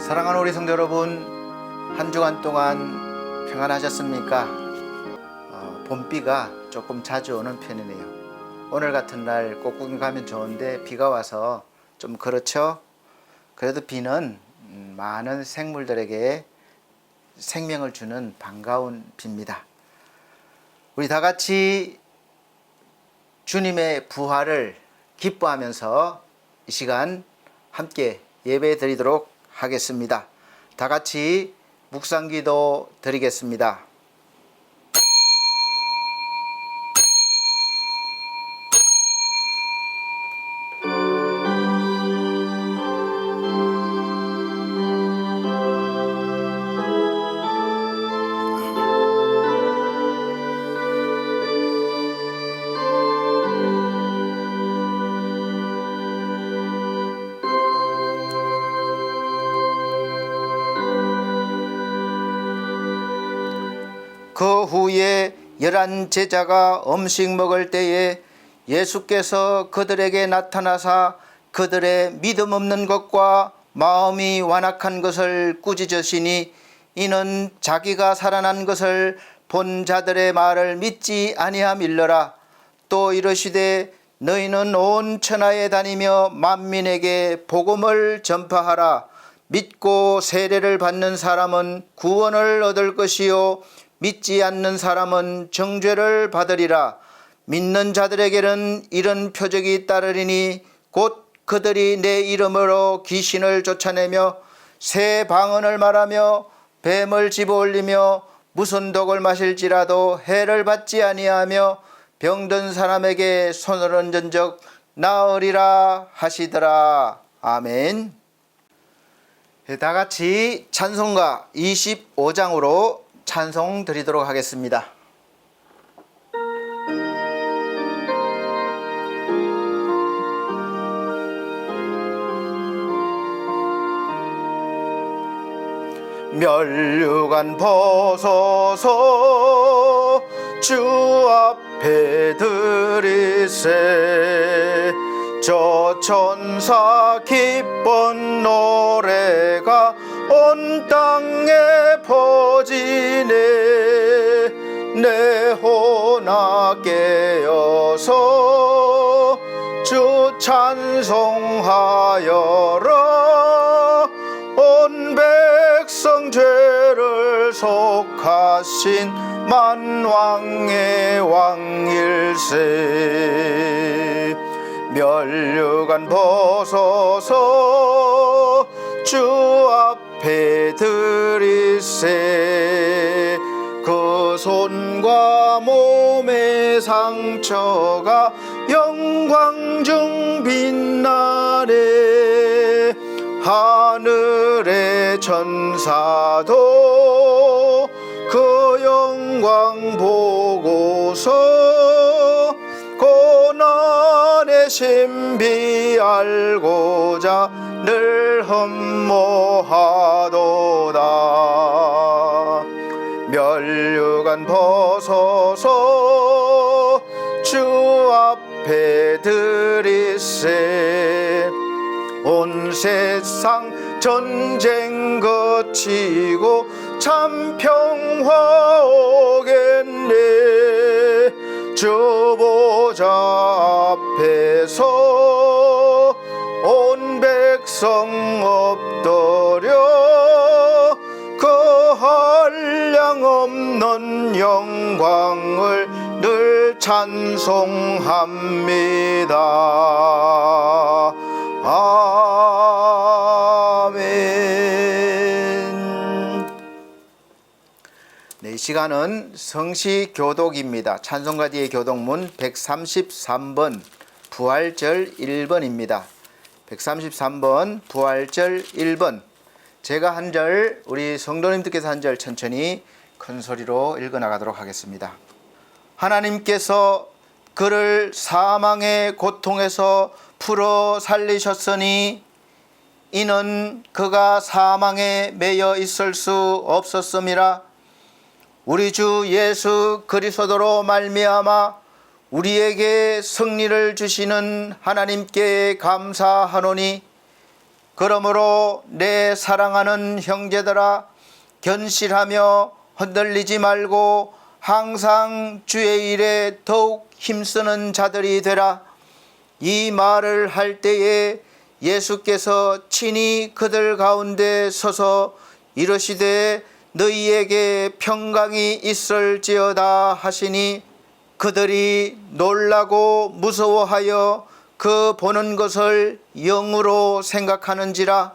사랑하는 우리 성도 여러분, 한 주간 동안 평안하셨습니까? 봄비가 조금 자주 오는 편이네요. 오늘 같은 날 꽃구경 가면 좋은데 비가 와서 좀 그렇죠? 그래도 비는 많은 생물들에게 생명을 주는 반가운 비입니다. 우리 다 같이 주님의 부활을 기뻐하면서 이 시간 함께 예배 드리도록 하겠습니다. 다 같이 묵상기도 드리겠습니다. 그 후에 11 제자가 음식 먹을 때에 예수께서 그들에게 나타나사 그들의 믿음 없는 것과 마음이 완악한 것을 꾸짖으시니 이는 자기가 살아난 것을 본 자들의 말을 믿지 아니함일러라. 또 이르시되 너희는 온 천하에 다니며 만민에게 복음을 전파하라. 믿고 세례를 받는 사람은 구원을 얻을 것이요 믿지 않는 사람은 정죄를 받으리라. 믿는 자들에게는 이런 표적이 따르리니 곧 그들이 내 이름으로 귀신을 쫓아내며 새 방언을 말하며 뱀을 집어올리며 무슨 독을 마실지라도 해를 받지 아니하며 병든 사람에게 손을 얹은 적 나으리라 하시더라. 아멘. 다 같이 찬송가 25장으로 찬송 드리도록 하겠습니다. 멸류관 벗어서 주 앞에 드리세. 저 천사 기쁜 노래가 온 땅에 퍼지네. 내 혼아 깨어서 주 찬송하여라. 온 백성 죄를 속하신 만왕의 왕일세. 멸류관 벗어서 주 앞에 드리세. 그 손과 몸의 상처가 영광 중 빛나네. 하늘의 천사도 그 영광 보고서 고난의 신비 알고자 늘 흠모하도다. 멸류관 벗어서 주 앞에 드리세. 온 세상 전쟁 거치고 참 평화 오겠네. 주 보좌 앞에서 온 백성 엎드려 그 한량없는 영광을 늘 찬송합니다. 아멘. 네, 이 시간은 성시교독입니다. 찬송가 뒤의 교독문 133번 부활절 1번입니다. 133번 부활절 1번. 제가 한 절, 우리 성도님들께서 한 절 천천히 큰 소리로 읽어나가도록 하겠습니다. 하나님께서 그를 사망의 고통에서 풀어 살리셨으니 이는 그가 사망에 매여 있을 수 없었음이라. 우리 주 예수 그리스도로 말미암아 우리에게 승리를 주시는 하나님께 감사하노니 그러므로 내 사랑하는 형제들아, 견실하며 흔들리지 말고 항상 주의 일에 더욱 힘쓰는 자들이 되라. 이 말을 할 때에 예수께서 친히 그들 가운데 서서 이르시되 너희에게 평강이 있을지어다 하시니, 그들이 놀라고 무서워하여 그 보는 것을 영으로 생각하는지라.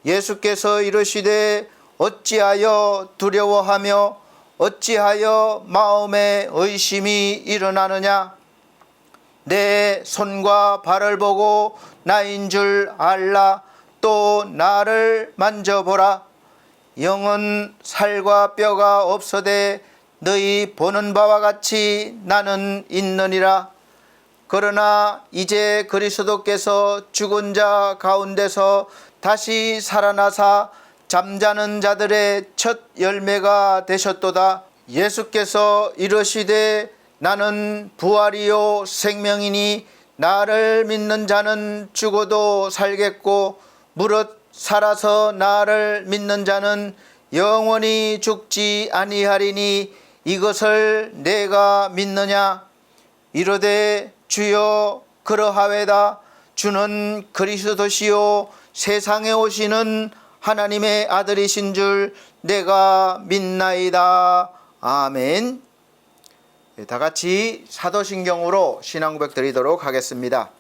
예수께서 이르시되 어찌하여 두려워하며 어찌하여 마음에 의심이 일어나느냐. 내 손과 발을 보고 나인 줄 알라. 또 나를 만져보라. 영은 살과 뼈가 없어되 너희 보는 바와 같이 나는 있느니라. 그러나 이제 그리스도께서 죽은 자 가운데서 다시 살아나사 잠자는 자들의 첫 열매가 되셨도다. 예수께서 이르시되 나는 부활이요 생명이니 나를 믿는 자는 죽어도 살겠고 무릇 살아서 나를 믿는 자는 영원히 죽지 아니하리니 이것을 내가 믿느냐. 이르되 주여 그러하외다. 주는 그리스도시요 세상에 오시는 하나님의 아들이신 줄 내가 믿나이다. 아멘. 다 같이 사도신경으로 신앙 고백 드리도록 하겠습니다.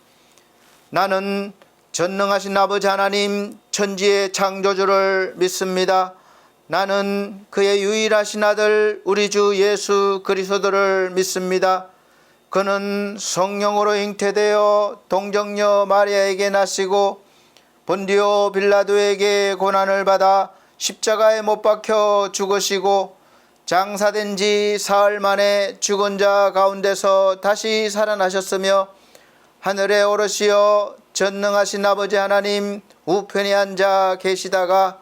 나는 전능하신 아버지 하나님 천지의 창조주를 믿습니다. 나는 그의 유일하신 아들 우리 주 예수 그리스도를 믿습니다. 그는 성령으로 잉태되어 동정녀 마리아에게 나시고 본디오 빌라도에게 고난을 받아 십자가에 못 박혀 죽으시고 장사된 지 사흘 만에 죽은 자 가운데서 다시 살아나셨으며 하늘에 오르시어 전능하신 아버지 하나님 우편에 앉아 계시다가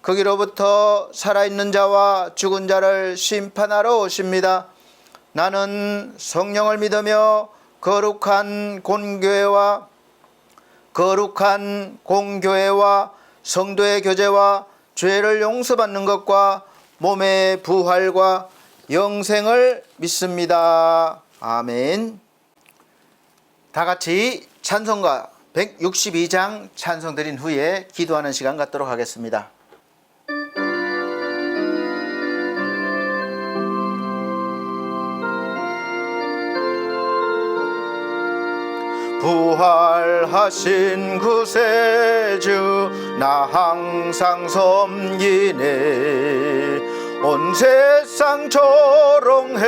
거기로부터 살아있는 자와 죽은 자를 심판하러 오십니다. 나는 성령을 믿으며 거룩한 공교회와 성도의 교제와 죄를 용서받는 것과 몸의 부활과 영생을 믿습니다. 아멘. 다 같이 찬송가 162장 찬송 드린 후에 기도하는 시간 갖도록 하겠습니다. 부활하신 구세주 나 항상 섬기네. 온 세상 조롱해도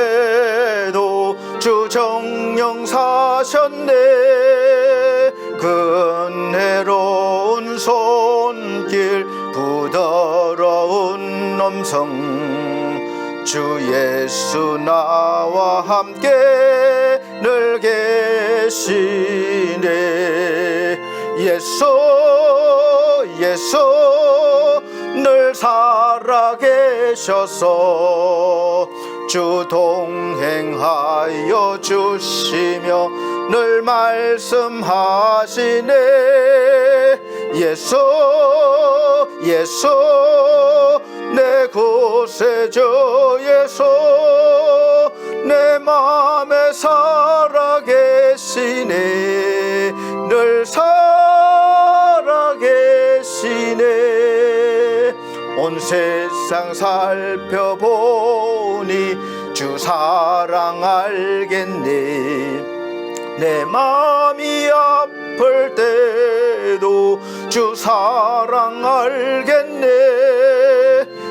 주 정령 사셨네. 그 은혜로운 손길 부드러운 음성 주 예수 나와 함께 늘 계시네. 예수 늘 살아계셔서 주 동행하여 주시며 늘 말씀하시네. 예수 내 구세주 예수 내 맘에 살아계시네. 늘 살아계시네. 온 세상 살펴보니 주 사랑 알겠네. 내 맘이 아플 때도 주 사랑 알겠네.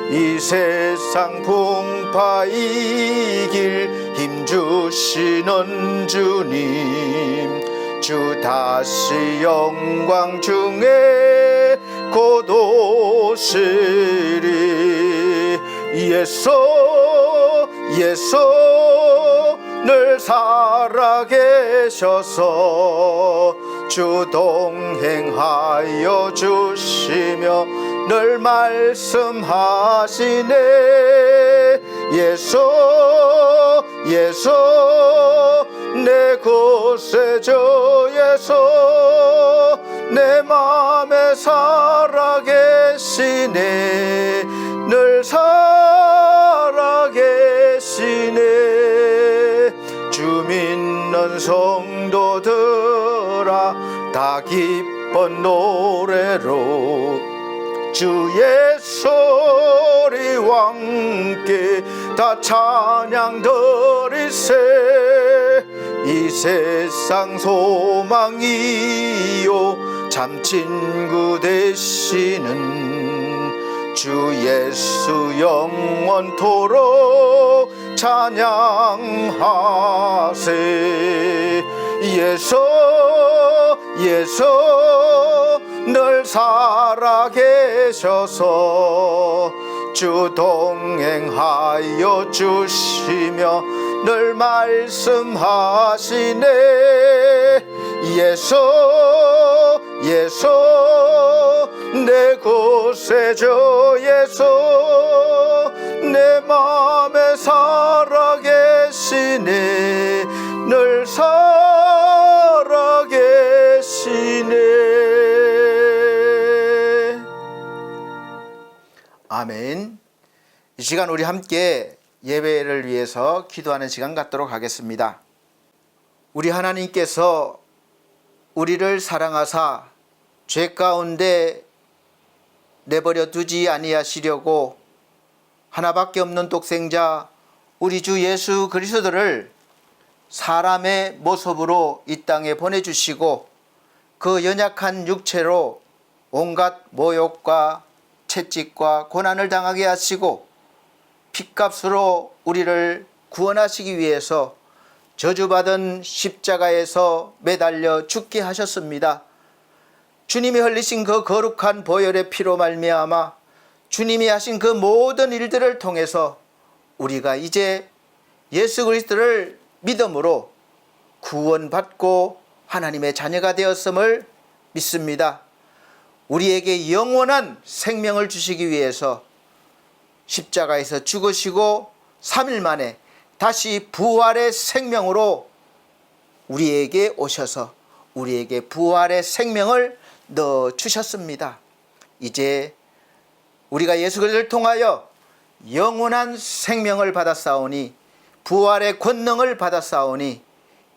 이 세상 풍파의 길 힘주시는 주님 주 다시 영광 중에 곧 오시리. 예수 늘 살아계셔서 주 동행하여 주시며 늘 말씀하시네. 예수 내 구세주 예수 내 맘에 살아계시네. 늘 살아계시네. 주 믿는 성도들아 다 기쁜 노래로 주 예수와 함께 다 찬양 드리세. 이 세상 소망이요 참 친구 되시는 주 예수 영원토록 찬양하세. 예수 늘 살아계셔서 주 동행하여 주시며 늘 말씀하시네. 예수 내 구세주 예수 내 맘에 살아계시네. 늘 살아계시네. 아멘. 이 시간 우리 함께 예배를 위해서 기도하는 시간 갖도록 하겠습니다. 우리 하나님께서 우리를 사랑하사 죄 가운데 내버려 두지 아니하시려고 하나밖에 없는 독생자 우리 주 예수 그리스도를 사람의 모습으로 이 땅에 보내주시고 그 연약한 육체로 온갖 모욕과 채찍과 고난을 당하게 하시고 핏값으로 우리를 구원하시기 위해서 저주받은 십자가에서 매달려 죽게 하셨습니다. 주님이 흘리신 그 거룩한 보혈의 피로 말미암아 주님이 하신 그 모든 일들을 통해서 우리가 이제 예수 그리스도를 믿음으로 구원받고 하나님의 자녀가 되었음을 믿습니다. 우리에게 영원한 생명을 주시기 위해서 십자가에서 죽으시고 3일 만에 다시 부활의 생명으로 우리에게 오셔서 우리에게 부활의 생명을 넣어주셨습니다. 이제 우리가 예수 그리스도를 통하여 영원한 생명을 받았사오니 부활의 권능을 받았사오니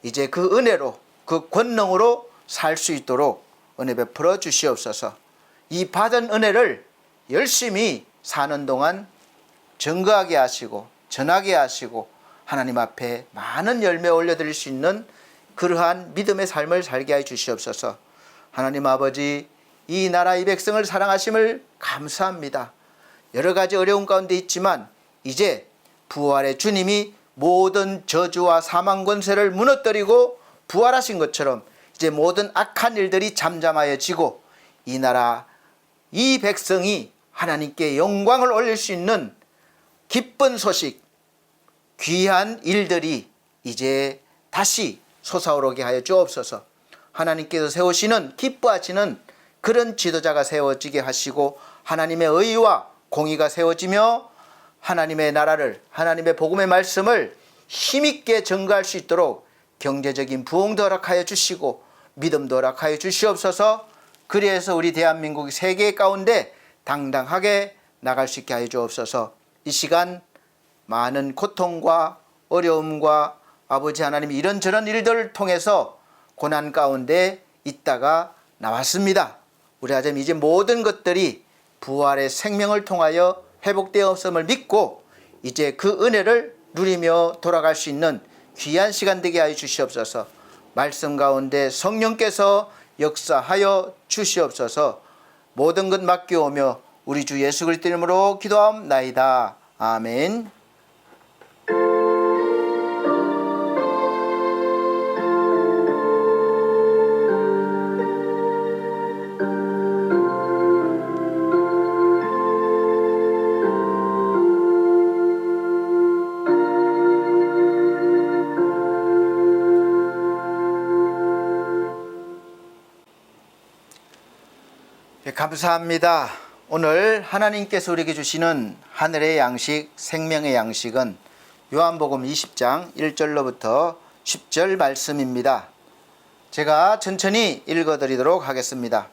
이제 그 은혜로 그 권능으로 살 수 있도록 은혜 베풀어 주시옵소서. 이 받은 은혜를 열심히 사는 동안 증거하게 하시고 전하게 하시고 하나님 앞에 많은 열매 올려드릴 수 있는 그러한 믿음의 삶을 살게 해 주시옵소서. 하나님 아버지, 이 나라 이 백성을 사랑하심을 감사합니다. 여러 가지 어려운 가운데 있지만 이제 부활의 주님이 모든 저주와 사망 권세를 무너뜨리고 부활하신 것처럼 이제 모든 악한 일들이 잠잠하여지고 이 나라 이 백성이 하나님께 영광을 올릴 수 있는 기쁜 소식, 귀한 일들이 이제 다시 솟아오르게 하여 주옵소서. 하나님께서 세우시는 기뻐하시는 그런 지도자가 세워지게 하시고 하나님의 의와 공의가 세워지며 하나님의 나라를, 하나님의 복음의 말씀을 힘있게 전가할 수 있도록 경제적인 부흥도 허락하여 주시고 믿음도 허락하여 주시옵소서. 그래서 우리 대한민국이 세계 가운데 당당하게 나갈 수 있게 하여 주옵소서. 이 시간 많은 고통과 어려움과 아버지 하나님 이런저런 일들을 통해서 고난 가운데 있다가 나왔습니다. 우리 하나님 이제 모든 것들이 부활의 생명을 통하여 회복되었음을 믿고 이제 그 은혜를 누리며 돌아갈 수 있는 귀한 시간 되게 하여 주시옵소서. 말씀 가운데 성령께서 역사하여 주시옵소서. 모든 것 맡겨오며 우리 주 예수 그리스도 이름으로 기도하옵나이다. 아멘. 감사합니다. 오늘 하나님께서 우리에게 주시는 하늘의 양식, 생명의 양식은 요한복음 20장 1절로부터 10절 말씀입니다. 제가 천천히 읽어드리도록 하겠습니다.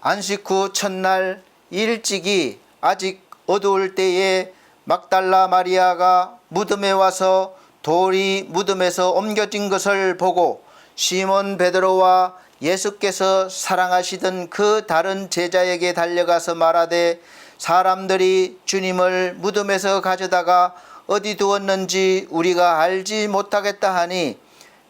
안식 후 첫날 일찍이 아직 어두울 때에 막달라 마리아가 무덤에 와서 돌이 무덤에서 옮겨진 것을 보고 시몬 베드로와 예수께서 사랑하시던 그 다른 제자에게 달려가서 말하되 사람들이 주님을 무덤에서 가져다가 어디 두었는지 우리가 알지 못하겠다 하니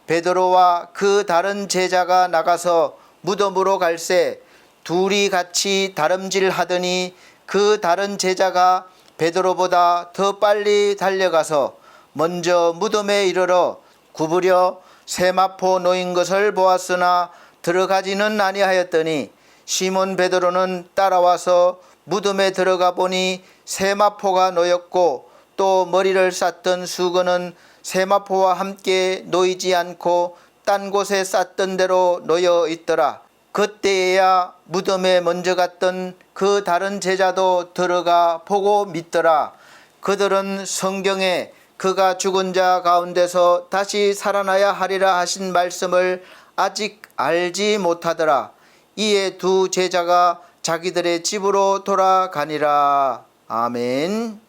베드로와 그 다른 제자가 나가서 무덤으로 갈새 둘이 같이 다름질하더니 그 다른 제자가 베드로보다 더 빨리 달려가서 먼저 무덤에 이르러 굽으려 세마포 놓인 것을 보았으나 들어가지는 아니하였더니 시몬 베드로는 따라와서 무덤에 들어가 보니 세마포가 놓였고 또 머리를 쌌던 수건은 세마포와 함께 놓이지 않고 딴 곳에 쌌던 대로 놓여 있더라. 그때에야 무덤에 먼저 갔던 그 다른 제자도 들어가 보고 믿더라. 그들은 성경에 그가 죽은 자 가운데서 다시 살아나야 하리라 하신 말씀을 아직 알지 못하더라. 이에 두 제자가 자기들의 집으로 돌아가니라. 아멘.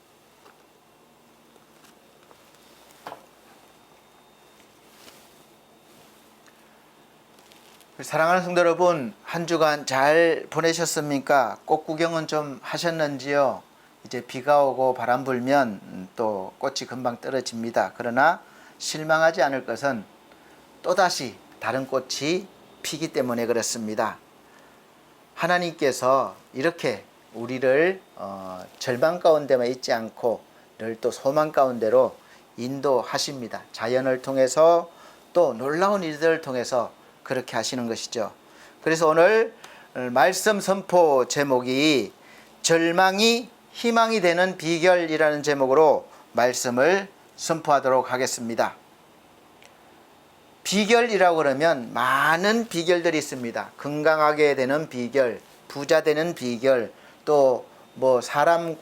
사랑하는 성도 여러분, 한 주간 잘 보내셨습니까? 꽃 구경은 좀 하셨는지요? 이제 비가 오고 바람 불면 또 꽃이 금방 떨어집니다. 그러나 실망하지 않을 것은 또다시 다른 꽃이 피기 때문에 그렇습니다. 하나님께서 이렇게 우리를 절망 가운데만 있지 않고 늘 또 소망 가운데로 인도하십니다. 자연을 통해서 또 놀라운 일들을 통해서 그렇게 하시는 것이죠. 그래서 오늘 말씀 선포 제목이 절망이 희망이 되는 비결이라는 제목으로 말씀을 선포하도록 하겠습니다. 비결이라고 그러면 많은 비결들이 있습니다. 건강하게 되는 비결, 부자 되는 비결, 또 뭐 사람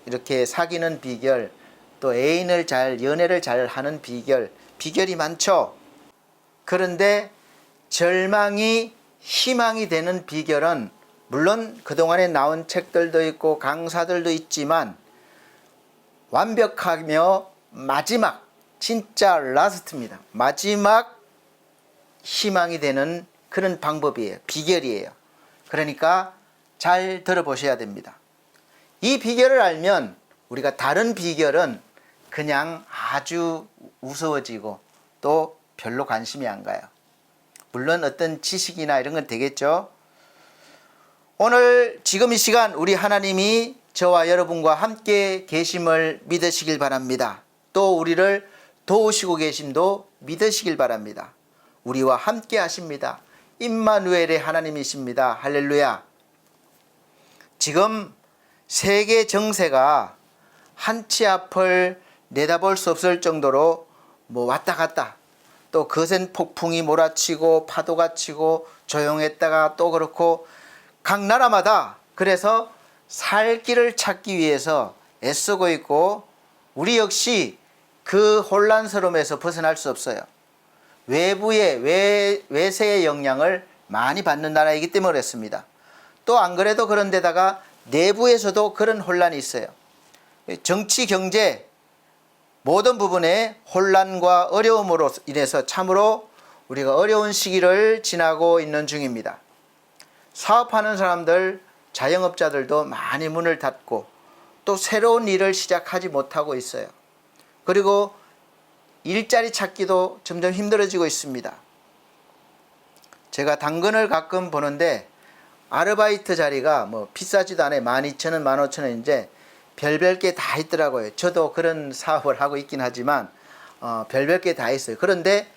이렇게 사귀는 비결, 또 애인을 연애를 잘 하는 비결, 비결이 많죠. 그런데 절망이 희망이 되는 비결은 물론 그동안에 나온 책들도 있고 강사들도 있지만 완벽하며 마지막 진짜 라스트입니다. 마지막 희망이 되는 그런 방법이에요. 비결이에요. 그러니까 잘 들어보셔야 됩니다. 이 비결을 알면 우리가 다른 비결은 그냥 아주 우스워지고 또 별로 관심이 안 가요. 물론 어떤 지식이나 이런 건 되겠죠. 오늘 지금 이 시간 우리 하나님이 저와 여러분과 함께 계심을 믿으시길 바랍니다. 또 우리를 도우시고 계심도 믿으시길 바랍니다. 우리와 함께 하십니다. 임마누엘의 하나님이십니다. 할렐루야. 지금 세계 정세가 한 치 앞을 내다볼 수 없을 정도로 왔다 갔다 또 거센 폭풍이 몰아치고 파도가 치고 조용했다가 또 그렇고 각 나라마다 그래서 살 길을 찾기 위해서 애쓰고 있고 우리 역시 그 혼란스러움에서 벗어날 수 없어요. 외부의 외세의 영향을 많이 받는 나라이기 때문에 그렇습니다. 또 안 그래도 그런 데다가 내부에서도 그런 혼란이 있어요. 정치, 경제 모든 부분에 혼란과 어려움으로 인해서 참으로 우리가 어려운 시기를 지나고 있는 중입니다. 사업하는 사람들, 자영업자들도 많이 문을 닫고 또 새로운 일을 시작하지 못하고 있어요. 그리고 일자리 찾기도 점점 힘들어지고 있습니다. 제가 당근을 가끔 보는데 아르바이트 자리가 비싸지도 않아요. 12,000원, 15,000원인데 별별 게 다 있더라고요. 저도 그런 사업을 하고 있긴 하지만 별별 게 다 있어요. 그런데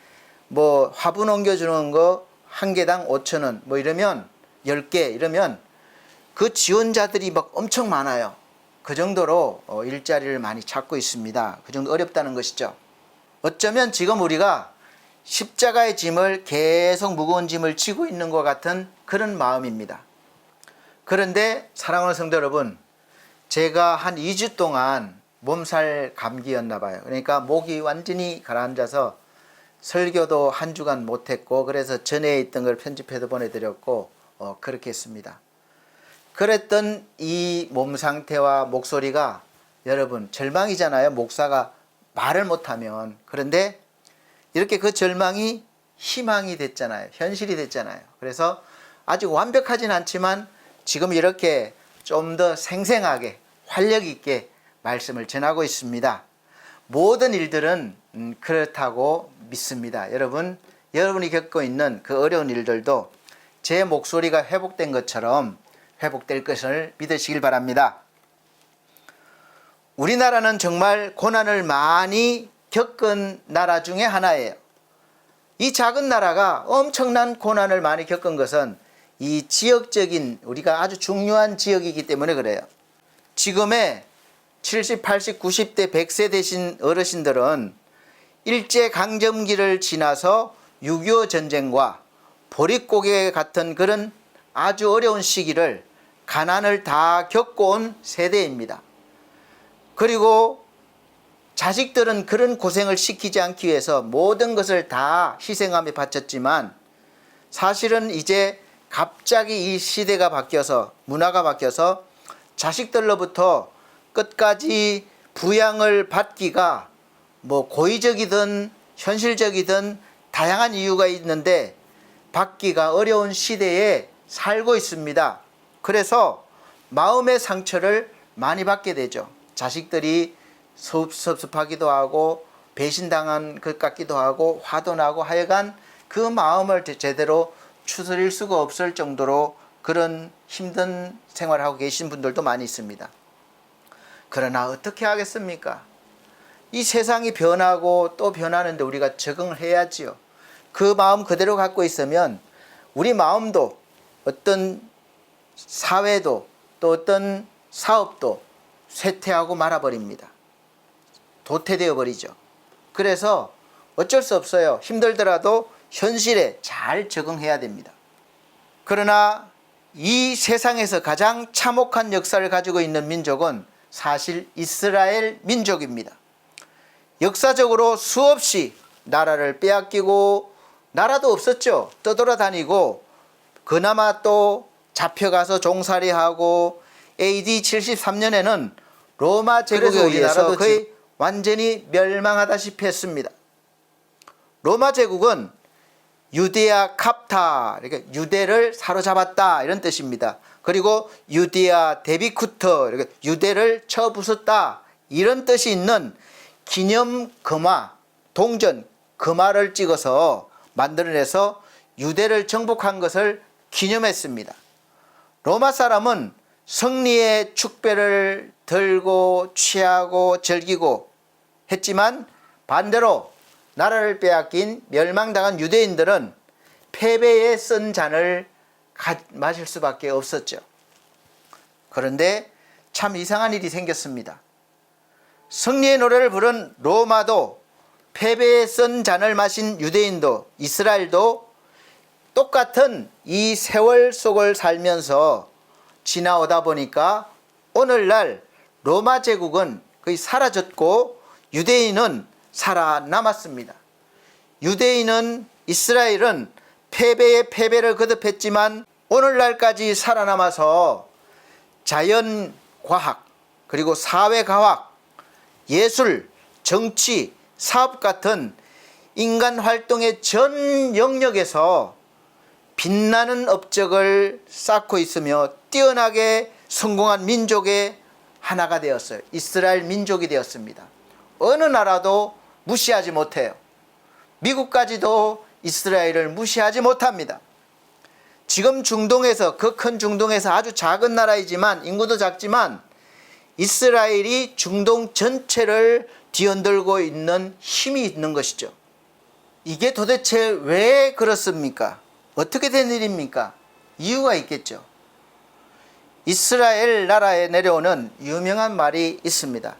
화분 옮겨주는 거 한 개당 5,000원 이러면 10개 이러면 그 지원자들이 엄청 많아요. 그 정도로 일자리를 많이 찾고 있습니다. 그 정도 어렵다는 것이죠. 어쩌면 지금 우리가 십자가의 짐을 계속 무거운 짐을 지고 있는 것 같은 그런 마음입니다. 그런데 사랑하는 성도 여러분, 제가 한 2주 동안 몸살 감기였나 봐요. 그러니까 목이 완전히 가라앉아서 설교도 한 주간 못했고 그래서 전에 있던 걸 편집해서 보내드렸고 그렇게 했습니다. 그랬던 이 몸 상태와 목소리가 여러분 절망이잖아요. 목사가 말을 못하면. 그런데 이렇게 그 절망이 희망이 됐잖아요. 현실이 됐잖아요. 그래서 아직 완벽하진 않지만 지금 이렇게 좀 더 생생하게 활력 있게 말씀을 전하고 있습니다. 모든 일들은 그렇다고 믿습니다. 여러분이 겪고 있는 그 어려운 일들도 제 목소리가 회복된 것처럼 회복될 것을 믿으시길 바랍니다. 우리나라는 정말 고난을 많이 겪은 나라 중에 하나예요. 이 작은 나라가 엄청난 고난을 많이 겪은 것은 이 지역적인 우리가 아주 중요한 지역이기 때문에 그래요. 지금의 70, 80, 90대, 100세 되신 어르신들은 일제강점기를 지나서 6.25 전쟁과 보릿고개 같은 그런 아주 어려운 시기를 가난을 다 겪어온 세대입니다. 그리고 자식들은 그런 고생을 시키지 않기 위해서 모든 것을 다 희생하며 바쳤지만 사실은 이제 갑자기 이 시대가 바뀌어서 문화가 바뀌어서 자식들로부터 끝까지 부양을 받기가 뭐 고의적이든 현실적이든 다양한 이유가 있는데 받기가 어려운 시대에 살고 있습니다. 그래서 마음의 상처를 많이 받게 되죠. 자식들이 섭섭하기도 하고 배신당한 것 같기도 하고 화도 나고 하여간 그 마음을 제대로 추스릴 수가 없을 정도로 그런 힘든 생활을 하고 계신 분들도 많이 있습니다. 그러나 어떻게 하겠습니까? 이 세상이 변하고 또 변하는데 우리가 적응을 해야지요. 그 마음 그대로 갖고 있으면 우리 마음도 어떤 사회도 또 어떤 사업도 쇠퇴하고 말아버립니다. 도태되어 버리죠. 그래서 어쩔 수 없어요. 힘들더라도 현실에 잘 적응해야 됩니다. 그러나 이 세상에서 가장 참혹한 역사를 가지고 있는 민족은 사실 이스라엘 민족입니다. 역사적으로 수없이 나라를 빼앗기고 나라도 없었죠. 떠돌아다니고 그나마 또 잡혀가서 종살이하고 AD 73년에는 로마 제국에 의해서 거의 완전히 멸망하다시피 했습니다. 로마 제국은 유데아 캅타, 그러니까 유대를 사로잡았다 이런 뜻입니다. 그리고 유데아 데비쿠터, 그러니까 유대를 쳐부쉈다 이런 뜻이 있는 기념 금화, 동전 금화를 찍어서 만들어내서 유대를 정복한 것을 기념했습니다. 로마 사람은 승리의 축배를 들고 취하고 즐기고 했지만 반대로 나라를 빼앗긴 멸망당한 유대인들은 패배에 쓴 잔을 마실 수밖에 없었죠. 그런데 참 이상한 일이 생겼습니다. 승리의 노래를 부른 로마도 패배에 쓴 잔을 마신 유대인도 이스라엘도 똑같은 이 세월 속을 살면서 지나오다 보니까 오늘날 로마 제국은 거의 사라졌고 유대인은 살아남았습니다. 유대인은 이스라엘은 패배에 패배를 거듭했지만 오늘날까지 살아남아서 자연과학 그리고 사회과학, 예술, 정치, 사업 같은 인간 활동의 전 영역에서 빛나는 업적을 쌓고 있으며 뛰어나게 성공한 민족의 하나가 되었어요. 이스라엘 민족이 되었습니다. 어느 나라도 무시하지 못해요. 미국까지도 이스라엘을 무시하지 못합니다. 지금 중동에서 그 큰 중동에서 아주 작은 나라이지만 인구도 작지만 이스라엘이 중동 전체를 뒤흔들고 있는 힘이 있는 것이죠. 이게 도대체 왜 그렇습니까? 어떻게 된 일입니까? 이유가 있겠죠. 이스라엘 나라에 내려오는 유명한 말이 있습니다.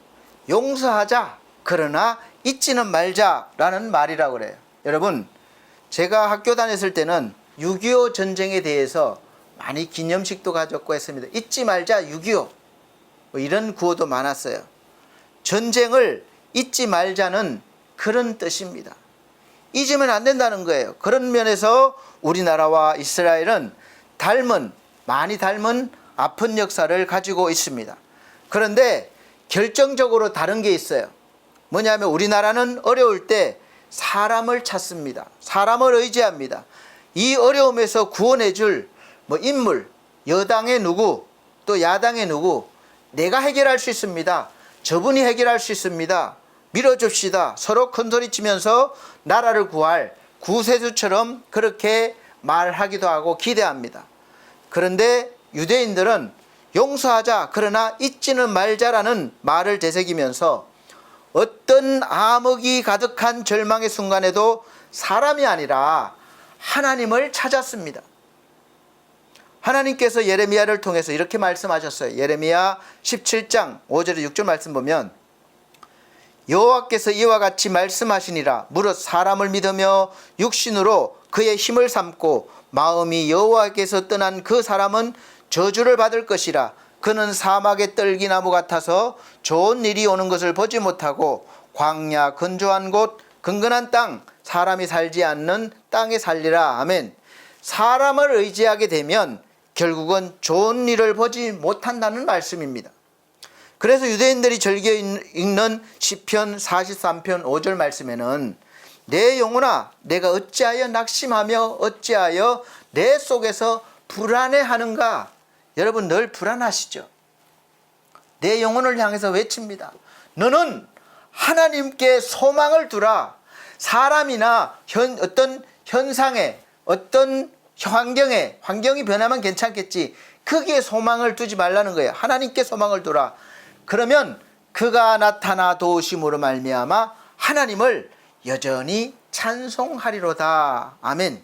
용서하자, 그러나 잊지는 말자라는 말이라고 그래요. 여러분, 제가 학교 다녔을 때는 6.25 전쟁에 대해서 많이 기념식도 가졌고 했습니다. 잊지 말자 6.25 뭐 이런 구호도 많았어요. 전쟁을 잊지 말자는 그런 뜻입니다. 잊으면 안 된다는 거예요. 그런 면에서 우리나라와 이스라엘은 많이 닮은 아픈 역사를 가지고 있습니다. 그런데 결정적으로 다른 게 있어요. 뭐냐면 우리나라는 어려울 때 사람을 찾습니다. 사람을 의지합니다. 이 어려움에서 구원해 줄 인물, 여당의 누구, 또 야당의 누구, 내가 해결할 수 있습니다. 저분이 해결할 수 있습니다. 밀어줍시다. 서로 큰소리치면서 나라를 구할 구세주처럼 그렇게 말하기도 하고 기대합니다. 그런데 유대인들은 용서하자, 그러나 잊지는 말자라는 말을 되새기면서 어떤 암흑이 가득한 절망의 순간에도 사람이 아니라 하나님을 찾았습니다. 하나님께서 예레미야를 통해서 이렇게 말씀하셨어요. 예레미야 17장 5절 6절 말씀 보면 여호와께서 이와 같이 말씀하시니라. 무릇 사람을 믿으며 육신으로 그의 힘을 삼고 마음이 여호와께서 떠난 그 사람은 저주를 받을 것이라. 그는 사막의 떨기나무 같아서 좋은 일이 오는 것을 보지 못하고 광야 건조한 곳 근근한 땅 사람이 살지 않는 땅에 살리라. 아멘. 사람을 의지하게 되면 결국은 좋은 일을 보지 못한다는 말씀입니다. 그래서 유대인들이 즐겨 읽는 시편 43편 5절 말씀에는 내 영혼아 내가 어찌하여 낙심하며 어찌하여 내 속에서 불안해하는가. 여러분 늘 불안하시죠? 내 영혼을 향해서 외칩니다. 너는 하나님께 소망을 두라. 사람이나 어떤 현상에 어떤 환경이 변하면 괜찮겠지. 거기에 소망을 두지 말라는 거예요. 하나님께 소망을 두라. 그러면 그가 나타나 도우심으로 말미암아 하나님을 여전히 찬송하리로다. 아멘.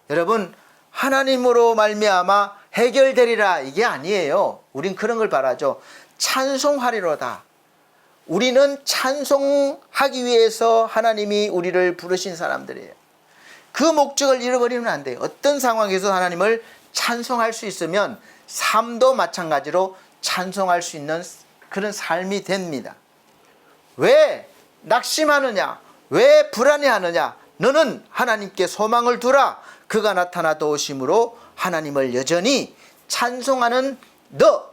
여러분 하나님으로 말미암아 해결되리라 이게 아니에요. 우린 그런 걸 바라죠. 찬송하리로다. 우리는 찬송하기 위해서 하나님이 우리를 부르신 사람들이에요. 그 목적을 잃어버리면 안 돼요. 어떤 상황에서 하나님을 찬송할 수 있으면 삶도 마찬가지로 찬송할 수 있는 그런 삶이 됩니다. 왜 낙심하느냐? 왜 불안해하느냐? 너는 하나님께 소망을 두라. 그가 나타나 도우심으로 하나님을 여전히 찬송하는 너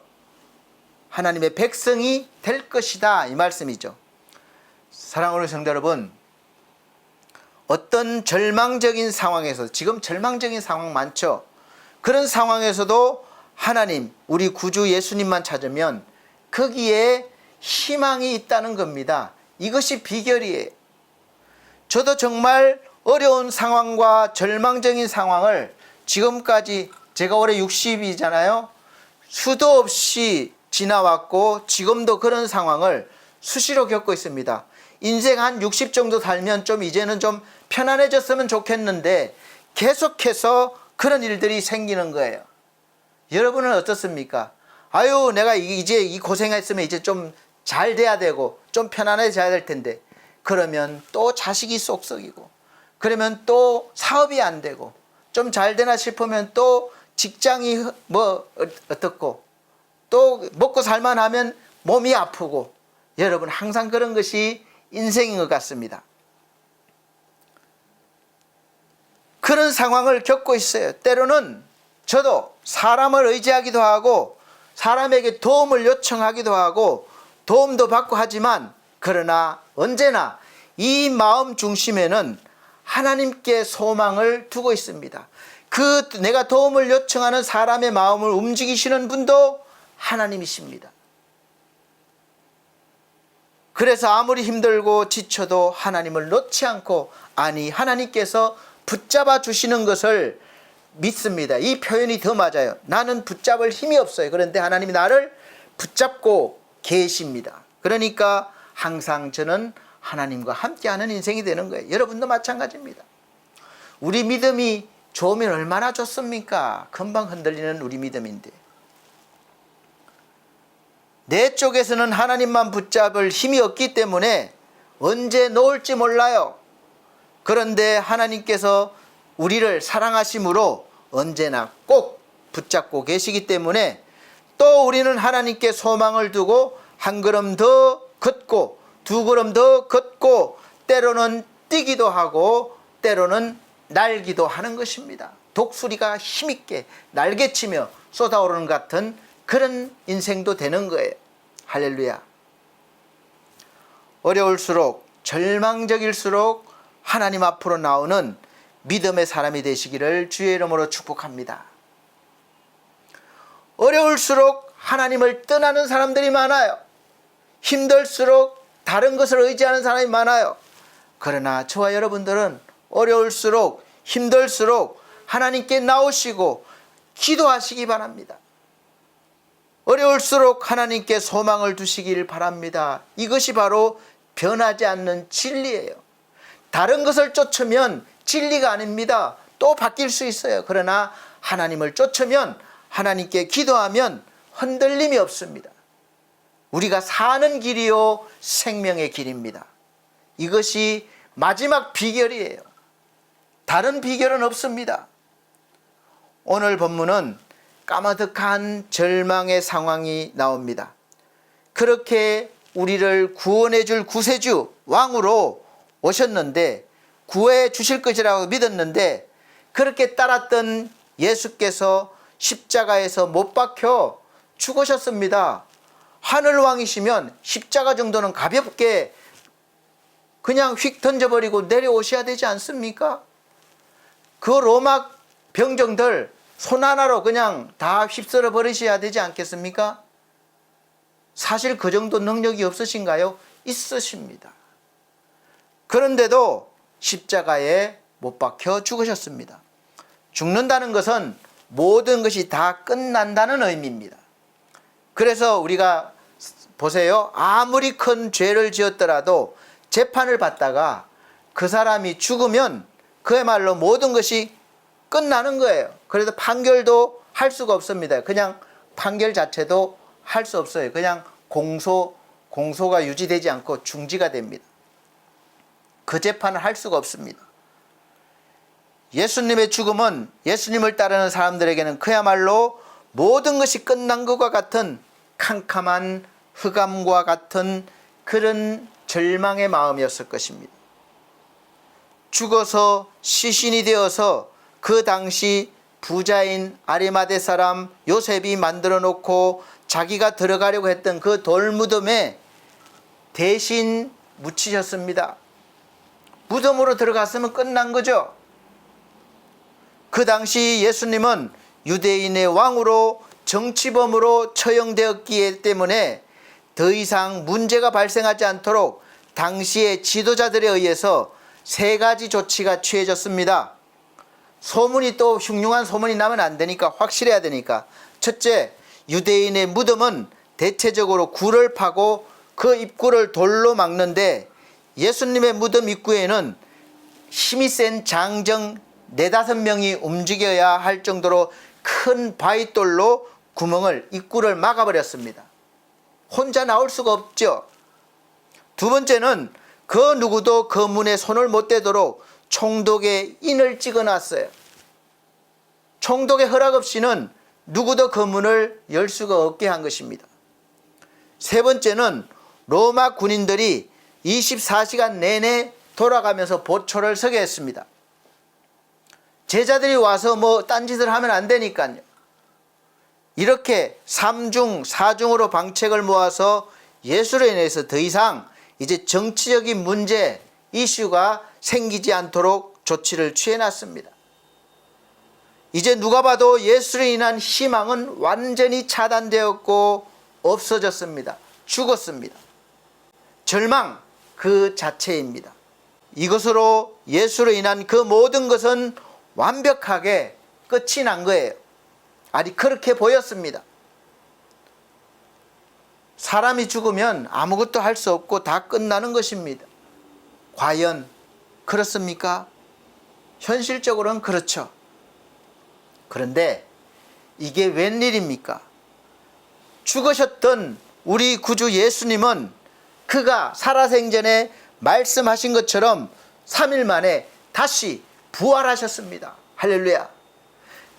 하나님의 백성이 될 것이다 이 말씀이죠. 사랑하는 성도 여러분, 어떤 절망적인 상황에서 지금 절망적인 상황 많죠. 그런 상황에서도 하나님 우리 구주 예수님만 찾으면 거기에 희망이 있다는 겁니다. 이것이 비결이에요. 저도 정말 어려운 상황과 절망적인 상황을 지금까지 제가 올해 60이잖아요. 수도 없이 지나왔고 지금도 그런 상황을 수시로 겪고 있습니다. 인생 한 60 정도 살면 좀 이제는 좀 편안해졌으면 좋겠는데 계속해서 그런 일들이 생기는 거예요. 여러분은 어떻습니까? 아유 내가 이제 이 고생했으면 이제 좀 잘 돼야 되고 좀 편안해져야 될 텐데 그러면 또 자식이 쏙쏙이고 그러면 또 사업이 안 되고 좀 잘 되나 싶으면 또 직장이 어떻고 또 먹고 살만하면 몸이 아프고 여러분 항상 그런 것이 인생인 것 같습니다. 그런 상황을 겪고 있어요. 때로는 저도 사람을 의지하기도 하고 사람에게 도움을 요청하기도 하고 도움도 받고 하지만 그러나 언제나 이 마음 중심에는 하나님께 소망을 두고 있습니다. 그 내가 도움을 요청하는 사람의 마음을 움직이시는 분도 하나님이십니다. 그래서 아무리 힘들고 지쳐도 하나님을 놓지 않고 하나님께서 붙잡아 주시는 것을 믿습니다. 이 표현이 더 맞아요. 나는 붙잡을 힘이 없어요. 그런데 하나님이 나를 붙잡고 계십니다. 그러니까 항상 저는 하나님과 함께하는 인생이 되는 거예요. 여러분도 마찬가지입니다. 우리 믿음이 좋으면 얼마나 좋습니까? 금방 흔들리는 우리 믿음인데 내 쪽에서는 하나님만 붙잡을 힘이 없기 때문에 언제 놓을지 몰라요. 그런데 하나님께서 우리를 사랑하심으로 언제나 꼭 붙잡고 계시기 때문에 또 우리는 하나님께 소망을 두고 한 걸음 더 걷고 두 걸음 더 걷고 때로는 뛰기도 하고 때로는 날기도 하는 것입니다. 독수리가 힘있게 날개치며 쏟아오르는 것 같은 그런 인생도 되는 거예요. 할렐루야. 어려울수록, 절망적일수록 하나님 앞으로 나오는 믿음의 사람이 되시기를 주의 이름으로 축복합니다. 어려울수록 하나님을 떠나는 사람들이 많아요. 힘들수록 다른 것을 의지하는 사람이 많아요. 그러나 저와 여러분들은 어려울수록, 힘들수록 하나님께 나오시고 기도하시기 바랍니다. 어려울수록 하나님께 소망을 두시길 바랍니다. 이것이 바로 변하지 않는 진리예요. 다른 것을 쫓으면 진리가 아닙니다. 또 바뀔 수 있어요. 그러나 하나님을 쫓으면, 하나님께 기도하면 흔들림이 없습니다. 우리가 사는 길이요 생명의 길입니다. 이것이 마지막 비결이에요. 다른 비결은 없습니다. 오늘 본문은 까마득한 절망의 상황이 나옵니다. 그렇게 우리를 구원해 줄 구세주 왕으로 오셨는데, 구해 주실 것이라고 믿었는데, 그렇게 따랐던 예수께서 십자가에서 못 박혀 죽으셨습니다. 하늘왕이시면 십자가 정도는 가볍게 그냥 휙 던져버리고 내려오셔야 되지 않습니까? 그 로마 병정들 손 하나로 그냥 다 휩쓸어 버리셔야 되지 않겠습니까? 사실 그 정도 능력이 없으신가요? 있으십니다. 그런데도 십자가에 못 박혀 죽으셨습니다. 죽는다는 것은 모든 것이 다 끝난다는 의미입니다. 그래서 우리가 보세요. 아무리 큰 죄를 지었더라도 재판을 받다가 그 사람이 죽으면 그야말로 모든 것이 끝나는 거예요. 그래서 판결도 할 수가 없습니다. 그냥 판결 자체도 할 수 없어요. 그냥 공소가 유지되지 않고 중지가 됩니다. 그 재판을 할 수가 없습니다. 예수님의 죽음은 예수님을 따르는 사람들에게는 그야말로 모든 것이 끝난 것과 같은 캄캄한 흑암과 같은 그런 절망의 마음이었을 것입니다. 죽어서 시신이 되어서 그 당시 부자인 아리마대 사람 요셉이 만들어 놓고 자기가 들어가려고 했던 그 돌무덤에 대신 묻히셨습니다. 무덤으로 들어갔으면 끝난 거죠. 그 당시 예수님은 유대인의 왕으로 정치범으로 처형되었기 때문에 더 이상 문제가 발생하지 않도록 당시의 지도자들에 의해서 3가지 조치가 취해졌습니다. 소문이 또 흉흉한 소문이 나면 안 되니까 확실해야 되니까. 첫째, 유대인의 무덤은 대체적으로 굴을 파고 그 입구를 돌로 막는데 예수님의 무덤 입구에는 힘이 센 장정 4-5명이 움직여야 할 정도로 큰 바위돌로 입구를 막아버렸습니다. 혼자 나올 수가 없죠. 두 번째는 그 누구도 그 문에 손을 못 대도록 총독의 인을 찍어놨어요. 총독의 허락 없이는 누구도 그 문을 열 수가 없게 한 것입니다. 세 번째는 로마 군인들이 24시간 내내 돌아가면서 보초를 서게 했습니다. 제자들이 와서 딴짓을 하면 안 되니까요. 이렇게 3중, 4중으로 방책을 모아서 예수로 인해서 더 이상 이제 정치적인 문제, 이슈가 생기지 않도록 조치를 취해놨습니다. 이제 누가 봐도 예수로 인한 희망은 완전히 차단되었고 없어졌습니다. 죽었습니다. 절망 그 자체입니다. 이것으로 예수로 인한 그 모든 것은 완벽하게 끝이 난 거예요. 아니 그렇게 보였습니다. 사람이 죽으면 아무것도 할 수 없고 다 끝나는 것입니다. 과연 그렇습니까? 현실적으로는 그렇죠. 그런데 이게 웬일입니까? 죽으셨던 우리 구주 예수님은 그가 살아생전에 말씀하신 것처럼 3일 만에 다시 부활하셨습니다. 할렐루야.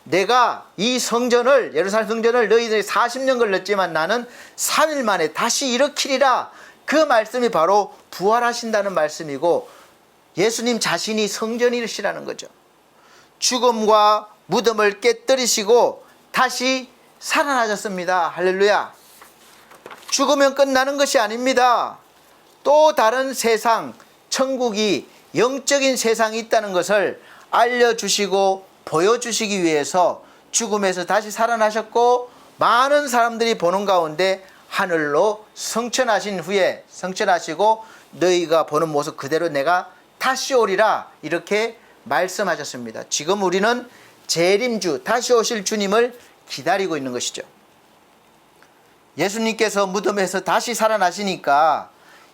내가 이 성전을, 예루살렘 성전을 너희들이 40년 걸렸지만 나는 3일 만에 다시 일으키리라. 그 말씀이 바로 부활하신다는 말씀이고 예수님 자신이 성전이시라는 거죠. 죽음과 무덤을 깨뜨리시고 다시 살아나셨습니다. 할렐루야. 죽으면 끝나는 것이 아닙니다. 또 다른 세상, 천국이, 영적인 세상이 있다는 것을 알려주시고 보여주시기 위해서 죽음에서 다시 살아나셨고, 많은 사람들이 보는 가운데 하늘로 성천하시고 너희가 보는 모습 그대로 내가 다시 오리라, 이렇게 말씀하셨습니다. 지금 우리는 재림주, 다시 오실 주님을 기다리고 있는 것이죠. 예수님께서 무덤에서 다시 살아나시니까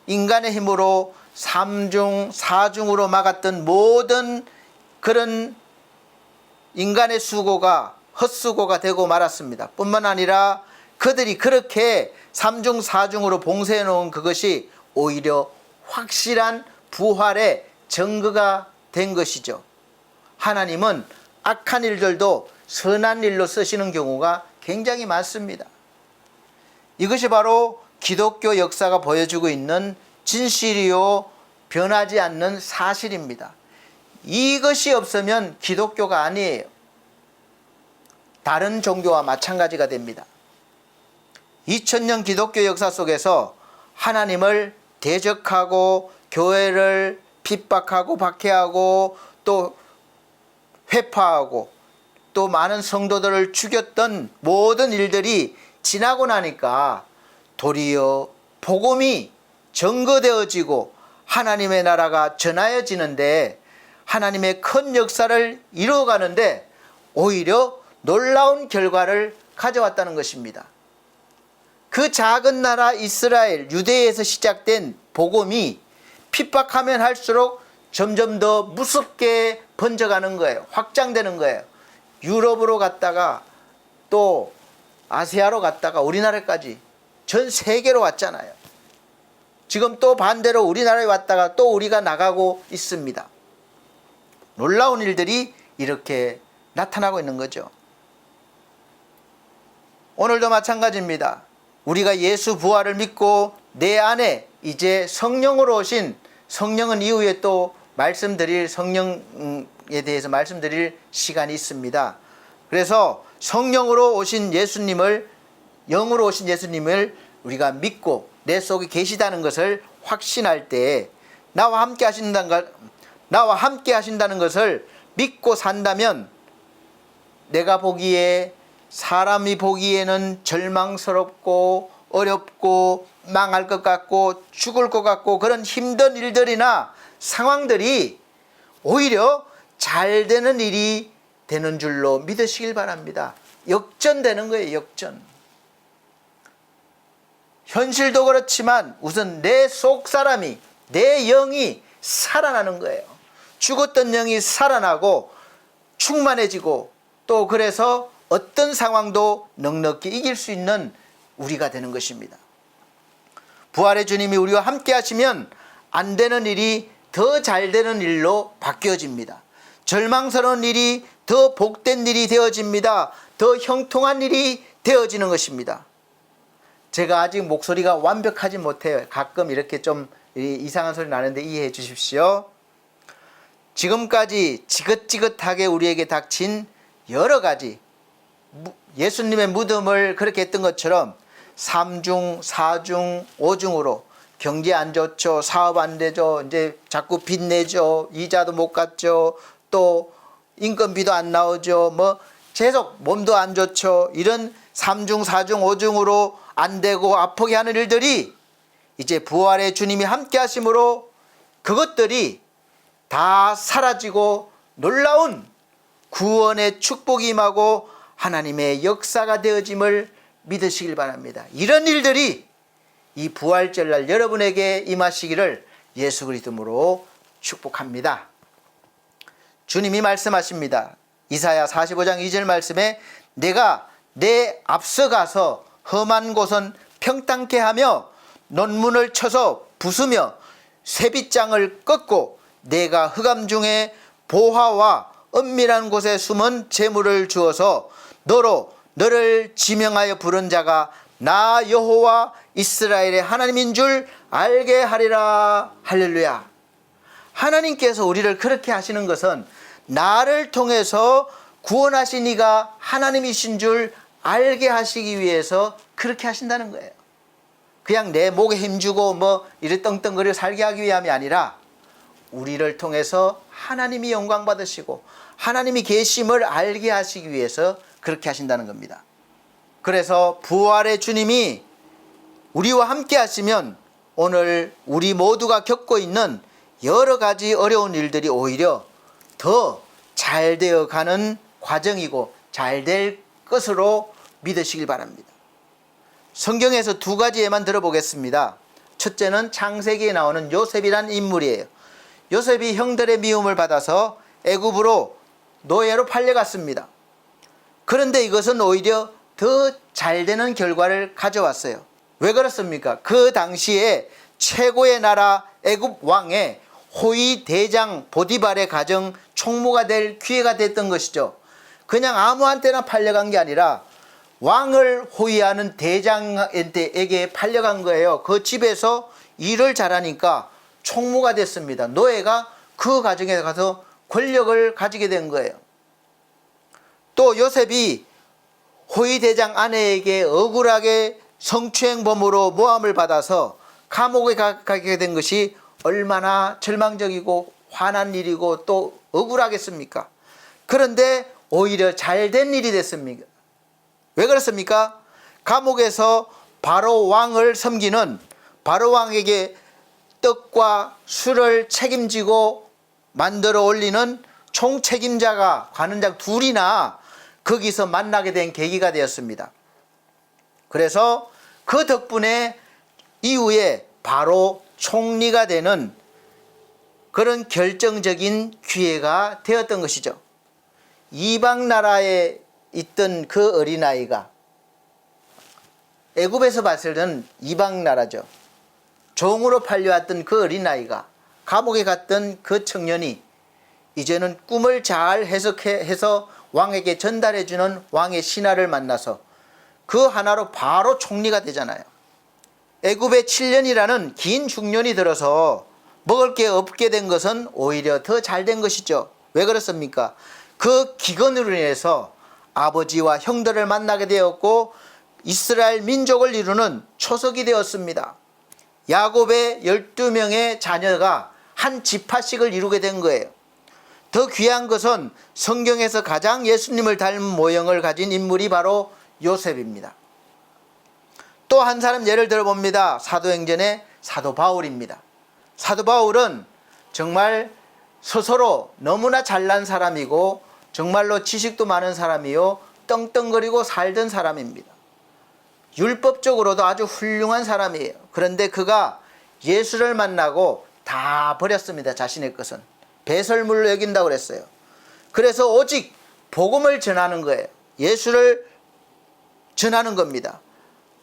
인간의 힘으로 3중, 4중으로 막았던 모든 그런 인간의 수고가 헛수고가 되고 말았습니다. 뿐만 아니라 그들이 그렇게 3중, 4중으로 봉쇄해 놓은 그것이 오히려 확실한 부활의 증거가 된 것이죠. 하나님은 악한 일들도 선한 일로 쓰시는 경우가 굉장히 많습니다. 이것이 바로 기독교 역사가 보여주고 있는 진실이요 변하지 않는 사실입니다. 이것이 없으면 기독교가 아니에요. 다른 종교와 마찬가지가 됩니다. 2000년 기독교 역사 속에서 하나님을 대적하고 교회를 핍박하고 박해하고 또 회파하고 또 많은 성도들을 죽였던 모든 일들이 지나고 나니까 도리어 복음이 증거되어지고 하나님의 나라가 전하여지는데, 하나님의 큰 역사를 이루어가는데 오히려 놀라운 결과를 가져왔다는 것입니다. 그 작은 나라 이스라엘, 유대에서 시작된 복음이 핍박하면 할수록 점점 더 무섭게 번져가는 거예요. 확장되는 거예요. 유럽으로 갔다가 또 아시아로 갔다가 우리나라까지 전 세계로 왔잖아요. 지금 또 반대로 우리나라에 왔다가 또 우리가 나가고 있습니다. 놀라운 일들이 이렇게 나타나고 있는 거죠. 오늘도 마찬가지입니다. 우리가 예수 부활을 믿고 내 안에 이제 성령으로 오신, 성령은 이후에 또 말씀드릴, 성령에 대해서 말씀드릴 시간이 있습니다. 그래서 성령으로 오신 예수님을, 영으로 오신 예수님을 우리가 믿고 내 속에 계시다는 것을 확신할 때, 나와 함께 하신다는 것을 믿고 산다면, 내가 보기에, 사람이 보기에는 절망스럽고 어렵고 망할 것 같고 죽을 것 같고 그런 힘든 일들이나 상황들이 오히려 잘 되는 일이 되는 줄로 믿으시길 바랍니다. 역전되는 거예요. 역전. 현실도 그렇지만 우선 내 속 사람이, 내 영이 살아나는 거예요. 죽었던 영이 살아나고 충만해지고, 또 그래서 어떤 상황도 넉넉히 이길 수 있는 우리가 되는 것입니다. 부활의 주님이 우리와 함께 하시면 안 되는 일이 더 잘 되는 일로 바뀌어집니다. 절망스러운 일이 더 복된 일이 되어집니다. 더 형통한 일이 되어지는 것입니다. 제가 아직 목소리가 완벽하지 못해요. 가끔 이렇게 좀 이상한 소리 나는데 이해해 주십시오. 지금까지 지긋지긋하게 우리에게 닥친 여러 가지, 예수님의 무덤을 그렇게 했던 것처럼 3중, 4중, 5중으로 경기 안 좋죠, 사업 안 되죠, 이제 자꾸 빚 내죠, 이자도 못 갚죠, 또 인건비도 안 나오죠, 뭐 계속 몸도 안 좋죠, 이런 3중, 4중, 5중으로 안 되고 아프게 하는 일들이 이제 부활의 주님이 함께 하심으로 그것들이 다 사라지고 놀라운 구원의 축복이 임하고 하나님의 역사가 되어짐을 믿으시길 바랍니다. 이런 일들이 이 부활절날 여러분에게 임하시기를 예수 그리스도로 축복합니다. 주님이 말씀하십니다. 이사야 45장 2절 말씀에 내가 내 앞서가서 험한 곳은 평탄케 하며 논문을 쳐서 부수며 쇠빗장을 꺾고 내가 흑암 중에 보화와 은밀한 곳에 숨은 재물을 주어서 너를 지명하여 부른 자가 나 여호와 이스라엘의 하나님인 줄 알게 하리라. 할렐루야. 하나님께서 우리를 그렇게 하시는 것은 나를 통해서 구원하신 이가 하나님이신 줄 알게 하시기 위해서 그렇게 하신다는 거예요. 그냥 내 목에 힘주고 뭐 이래 떵떵거리고 살게 하기 위함이 아니라 우리를 통해서 하나님이 영광 받으시고 하나님이 계심을 알게 하시기 위해서 그렇게 하신다는 겁니다. 그래서 부활의 주님이 우리와 함께 하시면 오늘 우리 모두가 겪고 있는 여러 가지 어려운 일들이 오히려 더 잘 되어 가는 과정이고 잘 될 것으로 믿으시길 바랍니다. 성경에서 두 가지에만 들어보겠습니다. 첫째는 창세기에 나오는 요셉이란 인물이에요. 요셉이 형들의 미움을 받아서 애굽으로 노예로 팔려갔습니다. 그런데 이것은 오히려 더 잘 되는 결과를 가져왔어요. 왜 그렇습니까? 그 당시에 최고의 나라 애굽 왕의 호위 대장 보디발의 가정 총무가 될 기회가 됐던 것이죠. 그냥 아무한테나 팔려간 게 아니라 왕을 호위하는 대장에게 팔려간 거예요. 그 집에서 일을 잘하니까 총무가 됐습니다. 노예가 그 가정에 가서 권력을 가지게 된 거예요. 또 요셉이 호위대장 아내에게 억울하게 성추행범으로 모함을 받아서 감옥에 가게 된 것이 얼마나 절망적이고 화난 일이고 또 억울하겠습니까? 그런데 오히려 잘된 일이 됐습니다. 왜 그렇습니까? 감옥에서 바로 왕을 섬기는 바로 왕에게 떡과 술을 책임지고 만들어 올리는 총책임자가 관원장 둘이나 거기서 만나게 된 계기가 되었습니다. 그래서 그 덕분에 이후에 바로 총리가 되는 그런 결정적인 기회가 되었던 것이죠. 이방 나라에 있던 그 어린아이가 애굽에서 봤을 때는 이방 나라죠. 종으로 팔려왔던 그 어린아이가 감옥에 갔던 그 청년이 이제는 꿈을 잘 해석해서 왕에게 전달해주는 왕의 신하를 만나서 그 하나로 바로 총리가 되잖아요. 애굽에 7년이라는 긴 중년이 들어서 먹을 게 없게 된 것은 오히려 더 잘 된 것이죠. 왜 그렇습니까? 그 기근으로 인해서 아버지와 형들을 만나게 되었고 이스라엘 민족을 이루는 초석이 되었습니다. 야곱의 12명의 자녀가 한 지파씩을 이루게 된 거예요. 더 귀한 것은 성경에서 가장 예수님을 닮은 모형을 가진 인물이 바로 요셉입니다. 또 한 사람 예를 들어봅니다. 사도행전의 사도 바울입니다. 사도 바울은 정말 스스로 너무나 잘난 사람이고 정말로 지식도 많은 사람이요 떵떵거리고 살던 사람입니다. 율법적으로도 아주 훌륭한 사람이에요. 그런데 그가 예수를 만나고 다 버렸습니다. 자신의 것은 배설물로 여긴다고 그랬어요. 그래서 오직 복음을 전하는 거예요. 예수를 전하는 겁니다.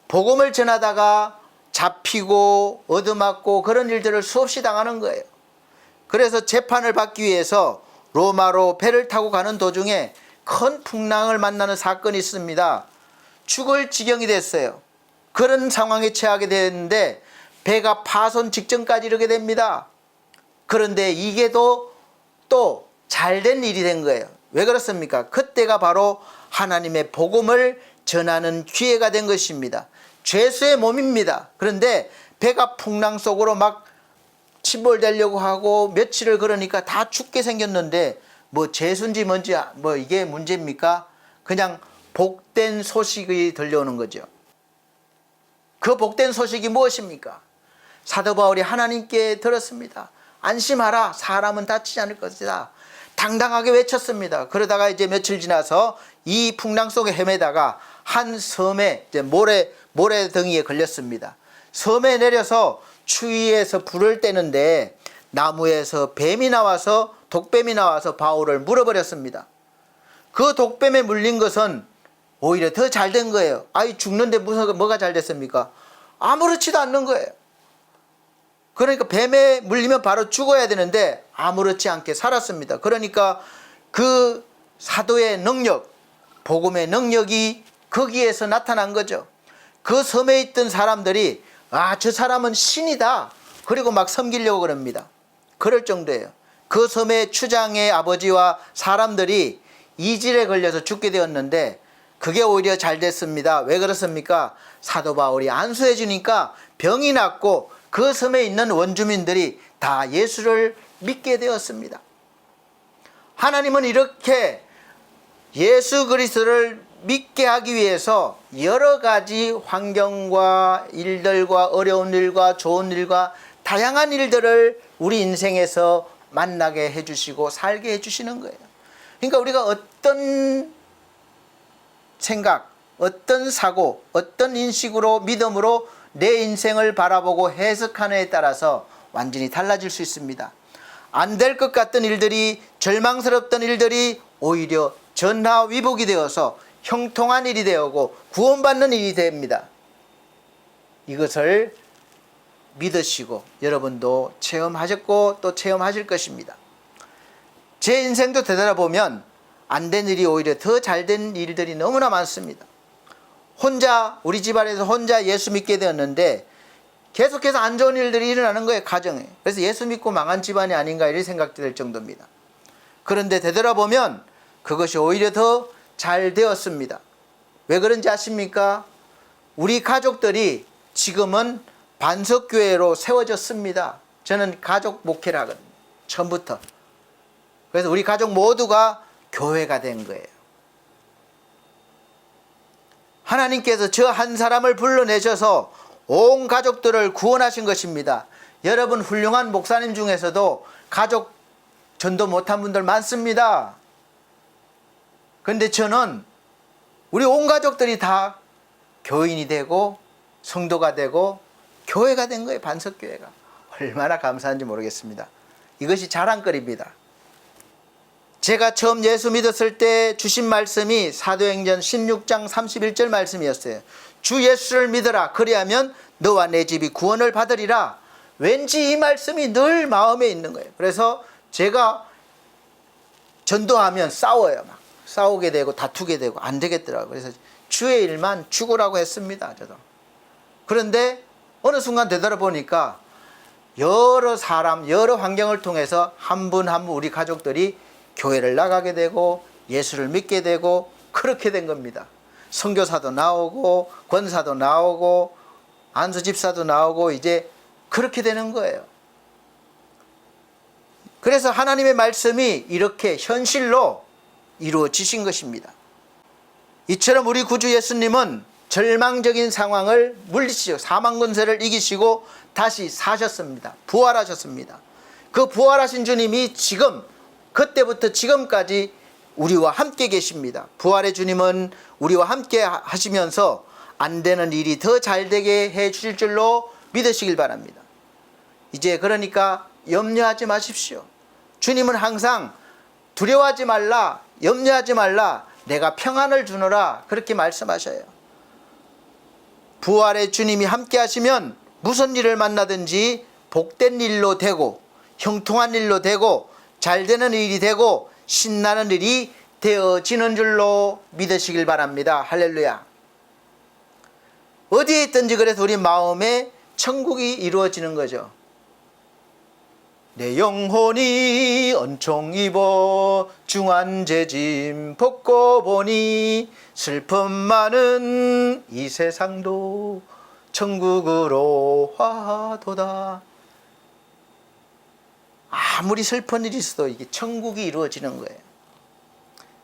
복음을 전하다가 잡히고 얻어맞고 그런 일들을 수없이 당하는 거예요. 그래서 재판을 받기 위해서 로마로 배를 타고 가는 도중에 큰 풍랑을 만나는 사건이 있습니다. 죽을 지경이 됐어요. 그런 상황에 처하게 되는데 배가 파손 직전까지 이르게 됩니다. 그런데 이게 또 잘된 일이 된 거예요. 왜 그렇습니까? 그때가 바로 하나님의 복음을 전하는 기회가 된 것입니다. 죄수의 몸입니다. 그런데 배가 풍랑 속으로 막 침몰되려고 하고 며칠을 걸으니까 다 죽게 생겼는데 뭐 죄수인지 뭔지 뭐 이게 문제입니까? 그냥 복된 소식이 들려오는 거죠. 그 복된 소식이 무엇입니까? 사도 바울이 하나님께 들었습니다. 안심하라, 사람은 다치지 않을 것이다. 당당하게 외쳤습니다. 그러다가 이제 며칠 지나서 이 풍랑 속에 헤매다가 한 섬에 이제 모래덩이에 걸렸습니다. 섬에 내려서 추위에서 불을 떼는데 나무에서 독뱀이 나와서 바울을 물어버렸습니다. 그 독뱀에 물린 것은 오히려 더 잘 된 거예요. 아이 죽는데 무슨 뭐가 잘 됐습니까? 아무렇지도 않는 거예요. 그러니까 뱀에 물리면 바로 죽어야 되는데 아무렇지 않게 살았습니다. 그러니까 그 사도의 능력, 복음의 능력이 거기에서 나타난 거죠. 그 섬에 있던 사람들이 저 사람은 신이다. 그리고 막 섬기려고 그럽니다. 그럴 정도예요. 그 섬의 추장의 아버지와 사람들이 이질에 걸려서 죽게 되었는데 그게 오히려 잘 됐습니다. 왜 그렇습니까? 사도 바울이 안수해 주니까 병이 낫고 그 섬에 있는 원주민들이 다 예수를 믿게 되었습니다. 하나님은 이렇게 예수 그리스도를 믿게 하기 위해서 여러 가지 환경과 일들과 어려운 일과 좋은 일과 다양한 일들을 우리 인생에서 만나게 해주시고 살게 해주시는 거예요. 그러니까 우리가 어떤 생각, 어떤 사고, 어떤 인식으로 믿음으로 내 인생을 바라보고 해석하느냐에 따라서 완전히 달라질 수 있습니다. 안 될 것 같던 일들이, 절망스럽던 일들이 오히려 전화위복이 되어서 형통한 일이 되고 구원받는 일이 됩니다. 이것을 믿으시고 여러분도 체험하셨고 또 체험하실 것입니다. 제 인생도 되돌아보면 안 된 일이 오히려 더 잘 된 일들이 너무나 많습니다. 혼자, 우리 집안에서 혼자 예수 믿게 되었는데 계속해서 안 좋은 일들이 일어나는 거예요, 가정에. 그래서 예수 믿고 망한 집안이 아닌가 이런 생각도 들 정도입니다. 그런데 되돌아보면 그것이 오히려 더 잘 되었습니다. 왜 그런지 아십니까? 우리 가족들이 지금은 반석교회로 세워졌습니다. 저는 가족 목회를 하거든요, 처음부터. 그래서 우리 가족 모두가 교회가 된 거예요. 하나님께서 저 한 사람을 불러내셔서 온 가족들을 구원하신 것입니다. 여러분 훌륭한 목사님 중에서도 가족 전도 못한 분들 많습니다. 그런데 저는 우리 온 가족들이 다 교인이 되고 성도가 되고 교회가 된 거예요. 반석교회가. 얼마나 감사한지 모르겠습니다. 이것이 자랑거리입니다. 제가 처음 예수 믿었을 때 주신 말씀이 사도행전 16장 31절 말씀이었어요. 주 예수를 믿어라. 그리하면 너와 내 집이 구원을 받으리라. 왠지 이 말씀이 늘 마음에 있는 거예요. 그래서 제가 전도하면 싸워요. 막 싸우게 되고 다투게 되고 안 되겠더라고요. 그래서 주의 일만 죽으라고 했습니다. 저도. 그런데 어느 순간 되돌아보니까 여러 사람, 여러 환경을 통해서 한 분 한 분 우리 가족들이 교회를 나가게 되고 예수를 믿게 되고 그렇게 된 겁니다. 선교사도 나오고 권사도 나오고 안수집사도 나오고 이제 그렇게 되는 거예요. 그래서 하나님의 말씀이 이렇게 현실로 이루어지신 것입니다. 이처럼 우리 구주 예수님은 절망적인 상황을 물리치시고 사망 권세를 이기시고 다시 사셨습니다. 부활하셨습니다. 그 부활하신 주님이 지금 그때부터 지금까지 우리와 함께 계십니다. 부활의 주님은 우리와 함께 하시면서 안 되는 일이 더 잘 되게 해 주실 줄로 믿으시길 바랍니다. 이제 그러니까 염려하지 마십시오. 주님은 항상 두려워하지 말라, 염려하지 말라, 내가 평안을 주노라 그렇게 말씀하셔요. 부활의 주님이 함께 하시면 무슨 일을 만나든지 복된 일로 되고 형통한 일로 되고 잘 되는 일이 되고 신나는 일이 되어지는 줄로 믿으시길 바랍니다. 할렐루야. 어디에 있든지 그래서 우리 마음에 천국이 이루어지는 거죠. 내 영혼이 은총 입어 중한 죄짐 벗고 보니 슬픔 많은 이 세상도 천국으로 화도다. 아무리 슬픈 일이 있어도 이게 천국이 이루어지는 거예요.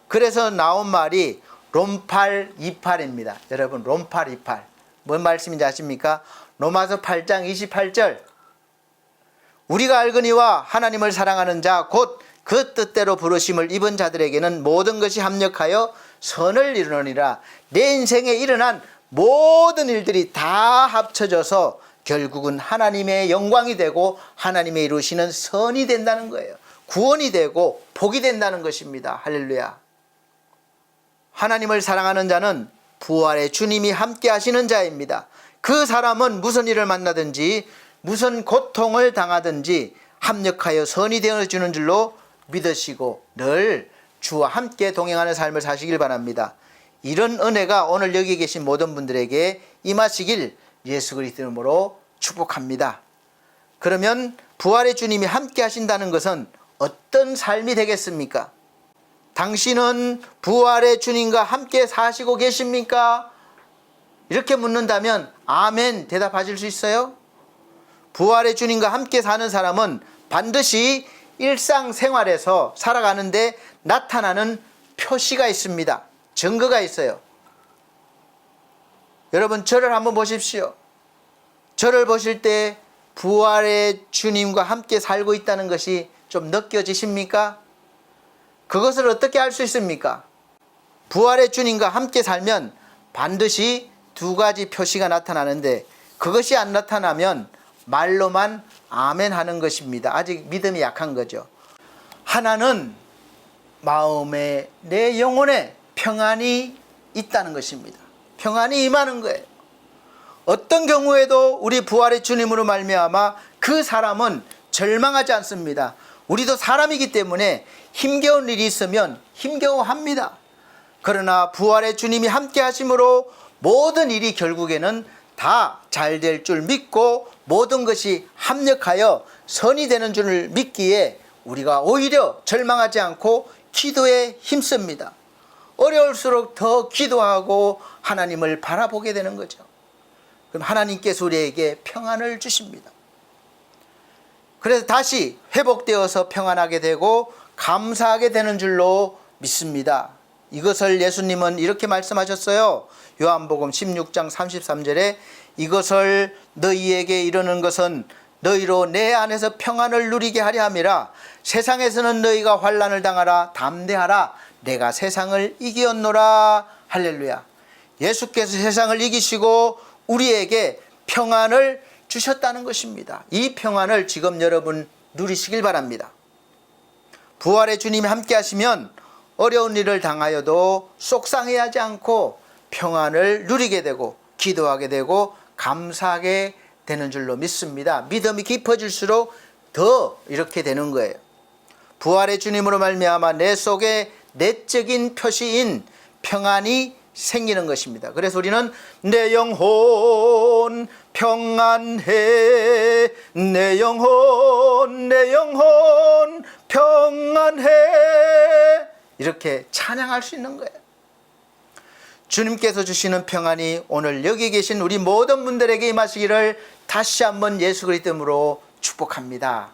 그래서 나온 말이 롬팔 28입니다. 여러분 롬팔 28 뭔 말씀인지 아십니까? 로마서 8장 28절 우리가 알거니와 하나님을 사랑하는 자 곧 그 뜻대로 부르심을 입은 자들에게는 모든 것이 합력하여 선을 이루느니라. 내 인생에 일어난 모든 일들이 다 합쳐져서 결국은 하나님의 영광이 되고 하나님의 이루시는 선이 된다는 거예요. 구원이 되고 복이 된다는 것입니다. 할렐루야. 하나님을 사랑하는 자는 부활의 주님이 함께 하시는 자입니다. 그 사람은 무슨 일을 만나든지 무슨 고통을 당하든지 합력하여 선이 되어주는 줄로 믿으시고 늘 주와 함께 동행하는 삶을 사시길 바랍니다. 이런 은혜가 오늘 여기 계신 모든 분들에게 임하시길 예수 그리스도 이름으로 축복합니다. 그러면 부활의 주님이 함께 하신다는 것은 어떤 삶이 되겠습니까? 당신은 부활의 주님과 함께 사시고 계십니까? 이렇게 묻는다면 아멘 대답하실 수 있어요? 부활의 주님과 함께 사는 사람은 반드시 일상생활에서 살아가는데 나타나는 표시가 있습니다. 증거가 있어요. 여러분 저를 한번 보십시오. 저를 보실 때 부활의 주님과 함께 살고 있다는 것이 좀 느껴지십니까? 그것을 어떻게 알 수 있습니까? 부활의 주님과 함께 살면 반드시 두 가지 표시가 나타나는데 그것이 안 나타나면 말로만 아멘 하는 것입니다. 아직 믿음이 약한 거죠. 하나는 마음에 내 영혼에 평안이 있다는 것입니다. 평안이 임하는 거예요. 어떤 경우에도 우리 부활의 주님으로 말미암아 그 사람은 절망하지 않습니다. 우리도 사람이기 때문에 힘겨운 일이 있으면 힘겨워합니다. 그러나 부활의 주님이 함께 하심으로 모든 일이 결국에는 다 잘 될 줄 믿고 모든 것이 합력하여 선이 되는 줄을 믿기에 우리가 오히려 절망하지 않고 기도에 힘씁니다. 어려울수록 더 기도하고 하나님을 바라보게 되는 거죠. 그럼 하나님께서 우리에게 평안을 주십니다. 그래서 다시 회복되어서 평안하게 되고 감사하게 되는 줄로 믿습니다. 이것을 예수님은 이렇게 말씀하셨어요. 요한복음 16장 33절에 이것을 너희에게 이르는 것은 너희로 내 안에서 평안을 누리게 하려 함이라. 세상에서는 너희가 환난을 당하라. 담대하라. 내가 세상을 이기었노라. 할렐루야. 예수께서 세상을 이기시고 우리에게 평안을 주셨다는 것입니다. 이 평안을 지금 여러분 누리시길 바랍니다. 부활의 주님이 함께 하시면 어려운 일을 당하여도 속상해하지 않고 평안을 누리게 되고 기도하게 되고 감사하게 되는 줄로 믿습니다. 믿음이 깊어질수록 더 이렇게 되는 거예요. 부활의 주님으로 말미암아 내 속에 내적인 표시인 평안이 생기는 것입니다. 그래서 우리는 내 영혼 평안해, 내 영혼 평안해, 이렇게 찬양할 수 있는 거예요. 주님께서 주시는 평안이 오늘 여기 계신 우리 모든 분들에게 임하시기를 다시 한번 예수 그리스도 이름으로 축복합니다.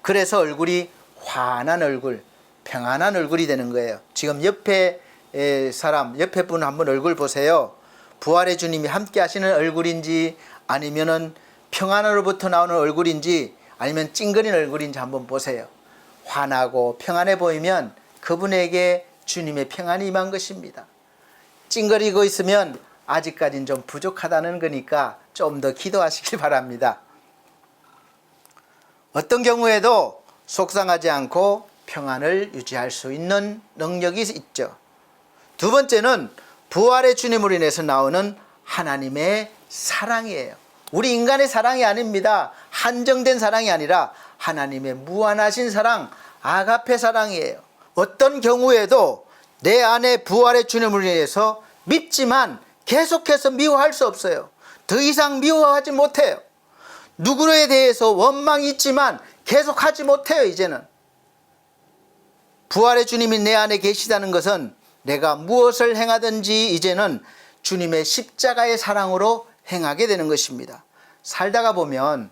그래서 얼굴이 환한 얼굴, 평안한 얼굴이 되는 거예요. 지금 옆에 옆에 분 한번 얼굴 보세요. 부활의 주님이 함께 하시는 얼굴인지 아니면은 평안으로부터 나오는 얼굴인지 아니면 찡그린 얼굴인지 한번 보세요. 환하고 평안해 보이면 그분에게 주님의 평안이 임한 것입니다. 찡그리고 있으면 아직까지는 좀 부족하다는 거니까 좀 더 기도하시길 바랍니다. 어떤 경우에도 속상하지 않고 평안을 유지할 수 있는 능력이 있죠. 두 번째는 부활의 주님으로 인해서 나오는 하나님의 사랑이에요. 우리 인간의 사랑이 아닙니다. 한정된 사랑이 아니라 하나님의 무한하신 사랑, 아가페 사랑이에요. 어떤 경우에도 내 안에 부활의 주님으로 인해서 믿지만 계속해서 미워할 수 없어요. 더 이상 미워하지 못해요. 누구에 대해서 원망이 있지만 계속하지 못해요. 이제는 부활의 주님이 내 안에 계시다는 것은 내가 무엇을 행하든지 이제는 주님의 십자가의 사랑으로 행하게 되는 것입니다. 살다가 보면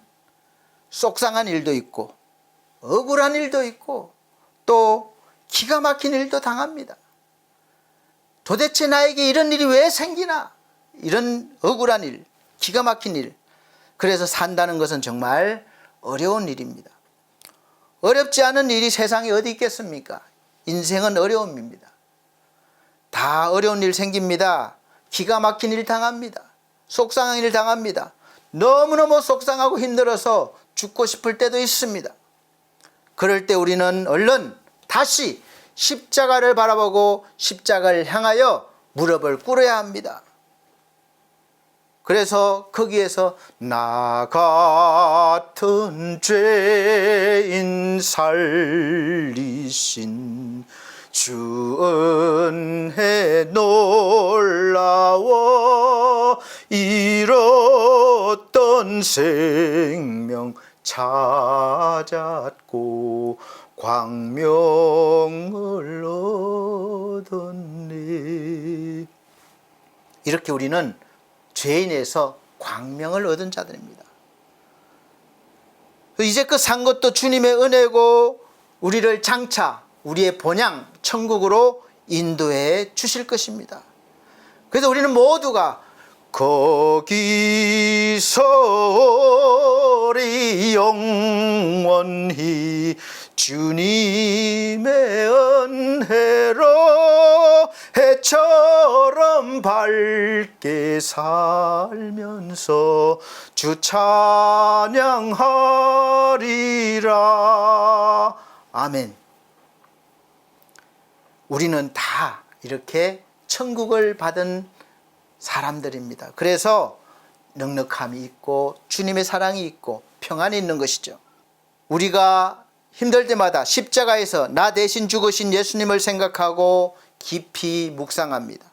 속상한 일도 있고 억울한 일도 있고 또 기가 막힌 일도 당합니다. 도대체 나에게 이런 일이 왜 생기나? 이런 억울한 일, 기가 막힌 일. 그래서 산다는 것은 정말 어려운 일입니다. 어렵지 않은 일이 세상에 어디 있겠습니까? 인생은 어려움입니다. 다 어려운 일 생깁니다. 기가 막힌 일 당합니다. 속상한 일 당합니다. 너무너무 속상하고 힘들어서 죽고 싶을 때도 있습니다. 그럴 때 우리는 얼른 다시 십자가를 바라보고 십자가를 향하여 무릎을 꿇어야 합니다. 그래서 거기에서 나 같은 죄인 살리신 주 은혜 놀라워 잃었던 생명 찾았고 광명을 얻었네. 이렇게 우리는 죄인에서 광명을 얻은 자들입니다. 이제 그 산 것도 주님의 은혜고 우리를 장차 우리의 본향 천국으로 인도해 주실 것입니다. 그래서 우리는 모두가 거기서 우리 영원히 주님의 은혜로 해처럼 밝게 살면서 주 찬양하리라. 아멘. 우리는 다 이렇게 천국을 받은 사람들입니다. 그래서 넉넉함이 있고 주님의 사랑이 있고 평안이 있는 것이죠. 우리가 힘들 때마다 십자가에서 나 대신 죽으신 예수님을 생각하고 깊이 묵상합니다.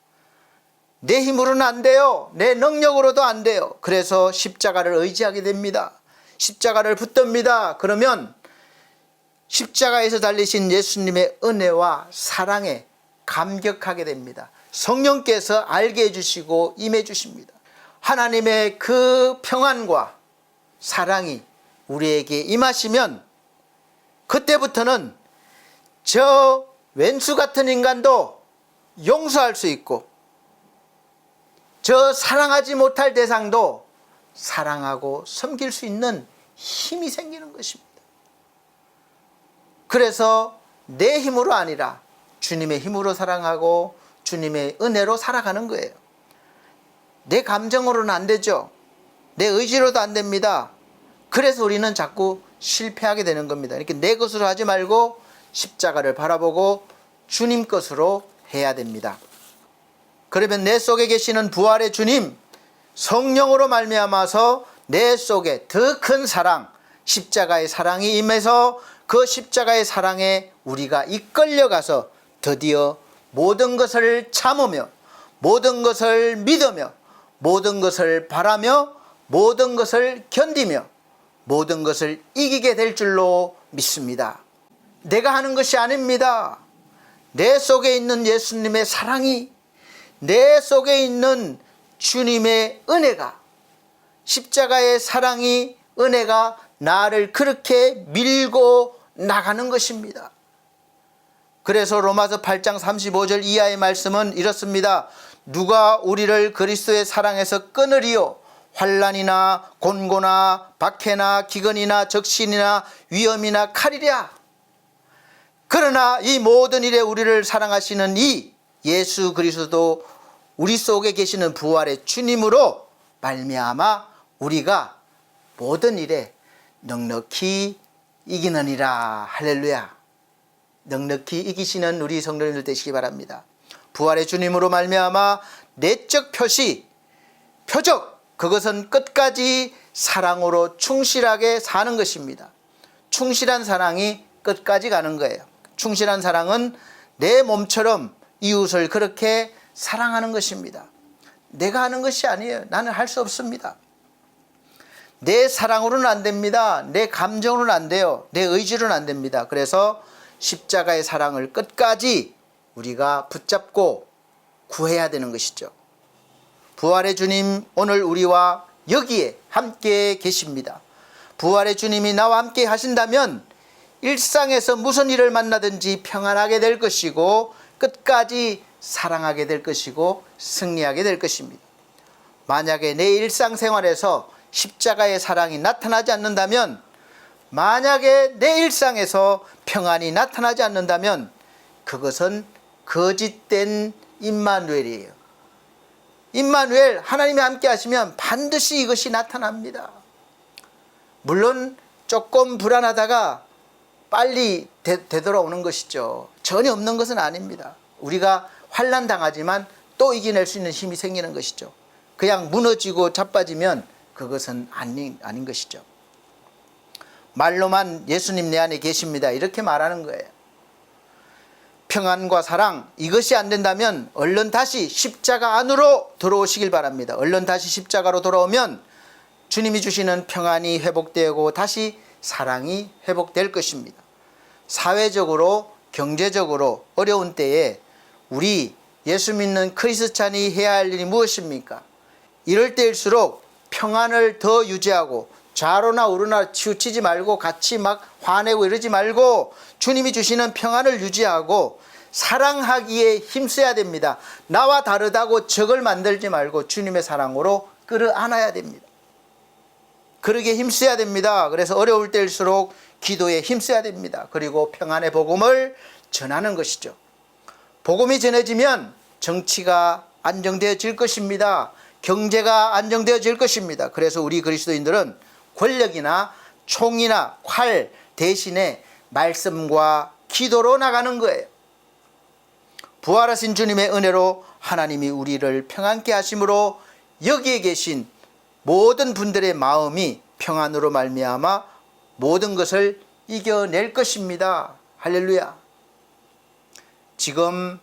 내 힘으로는 안 돼요. 내 능력으로도 안 돼요. 그래서 십자가를 의지하게 됩니다. 십자가를 붙듭니다. 그러면 십자가에서 달리신 예수님의 은혜와 사랑에 감격하게 됩니다. 성령께서 알게 해주시고 임해 주십니다. 하나님의 그 평안과 사랑이 우리에게 임하시면 그때부터는 저 왼수 같은 인간도 용서할 수 있고 저 사랑하지 못할 대상도 사랑하고 섬길 수 있는 힘이 생기는 것입니다. 그래서 내 힘으로 아니라 주님의 힘으로 사랑하고 주님의 은혜로 살아가는 거예요. 내 감정으로는 안 되죠. 내 의지로도 안 됩니다. 그래서 우리는 자꾸 실패하게 되는 겁니다. 이렇게 내 것으로 하지 말고 십자가를 바라보고 주님 것으로 해야 됩니다. 그러면 내 속에 계시는 부활의 주님 성령으로 말미암아서 내 속에 더 큰 사랑, 십자가의 사랑이 임해서 그 십자가의 사랑에 우리가 이끌려가서 드디어 모든 것을 참으며 모든 것을 믿으며 모든 것을 바라며 모든 것을 견디며 모든 것을 이기게 될 줄로 믿습니다. 내가 하는 것이 아닙니다. 내 속에 있는 예수님의 사랑이, 내 속에 있는 주님의 은혜가, 십자가의 사랑이, 은혜가 나를 그렇게 밀고 나가는 것입니다. 그래서 로마서 8장 35절 이하의 말씀은 이렇습니다. 누가 우리를 그리스도의 사랑에서 끊으리요? 환난이나 곤고나 박해나 기근이나 적신이나 위험이나 칼이랴. 그러나 이 모든 일에 우리를 사랑하시는 이 예수 그리스도 우리 속에 계시는 부활의 주님으로 말미암아 우리가 모든 일에 넉넉히 이기느니라. 할렐루야. 넉넉히 이기시는 우리 성도님들 되시기 바랍니다. 부활의 주님으로 말미암아 내적 표시, 표적, 그것은 끝까지 사랑으로 충실하게 사는 것입니다. 충실한 사랑이 끝까지 가는 거예요. 충실한 사랑은 내 몸처럼 이웃을 그렇게 사랑하는 것입니다. 내가 하는 것이 아니에요. 나는 할 수 없습니다. 내 사랑으로는 안 됩니다. 내 감정으로는 안 돼요. 내 의지로는 안 됩니다. 그래서 십자가의 사랑을 끝까지 우리가 붙잡고 구해야 되는 것이죠. 부활의 주님 오늘 우리와 여기에 함께 계십니다. 부활의 주님이 나와 함께 하신다면 일상에서 무슨 일을 만나든지 평안하게 될 것이고 끝까지 사랑하게 될 것이고 승리하게 될 것입니다. 만약에 내 일상생활에서 십자가의 사랑이 나타나지 않는다면, 만약에 내 일상에서 평안이 나타나지 않는다면 그것은 거짓된 임마누엘이에요. 임마누엘, 하나님이 함께 하시면 반드시 이것이 나타납니다. 물론 조금 불안하다가 빨리 되돌아오는 것이죠. 전혀 없는 것은 아닙니다. 우리가 환난 당하지만 또 이겨낼 수 있는 힘이 생기는 것이죠. 그냥 무너지고 자빠지면 그것은 아닌 것이죠. 말로만 예수님 내 안에 계십니다 이렇게 말하는 거예요. 평안과 사랑, 이것이 안 된다면 얼른 다시 십자가 안으로 들어오시길 바랍니다. 얼른 다시 십자가로 돌아오면 주님이 주시는 평안이 회복되고 다시 사랑이 회복될 것입니다. 사회적으로 경제적으로 어려운 때에 우리 예수 믿는 크리스찬이 해야 할 일이 무엇입니까? 이럴 때일수록 평안을 더 유지하고 좌로나 우로나 치우치지 말고 같이 막 화내고 이러지 말고 주님이 주시는 평안을 유지하고 사랑하기에 힘써야 됩니다. 나와 다르다고 적을 만들지 말고 주님의 사랑으로 끌어안아야 됩니다. 그러기에 힘써야 됩니다. 그래서 어려울 때일수록 기도에 힘써야 됩니다. 그리고 평안의 복음을 전하는 것이죠. 복음이 전해지면 정치가 안정되어질 것입니다. 경제가 안정되어질 것입니다. 그래서 우리 그리스도인들은 권력이나 총이나 활 대신에 말씀과 기도로 나가는 거예요. 부활하신 주님의 은혜로 하나님이 우리를 평안케 하심으로 여기에 계신 모든 분들의 마음이 평안으로 말미암아 모든 것을 이겨낼 것입니다. 할렐루야. 지금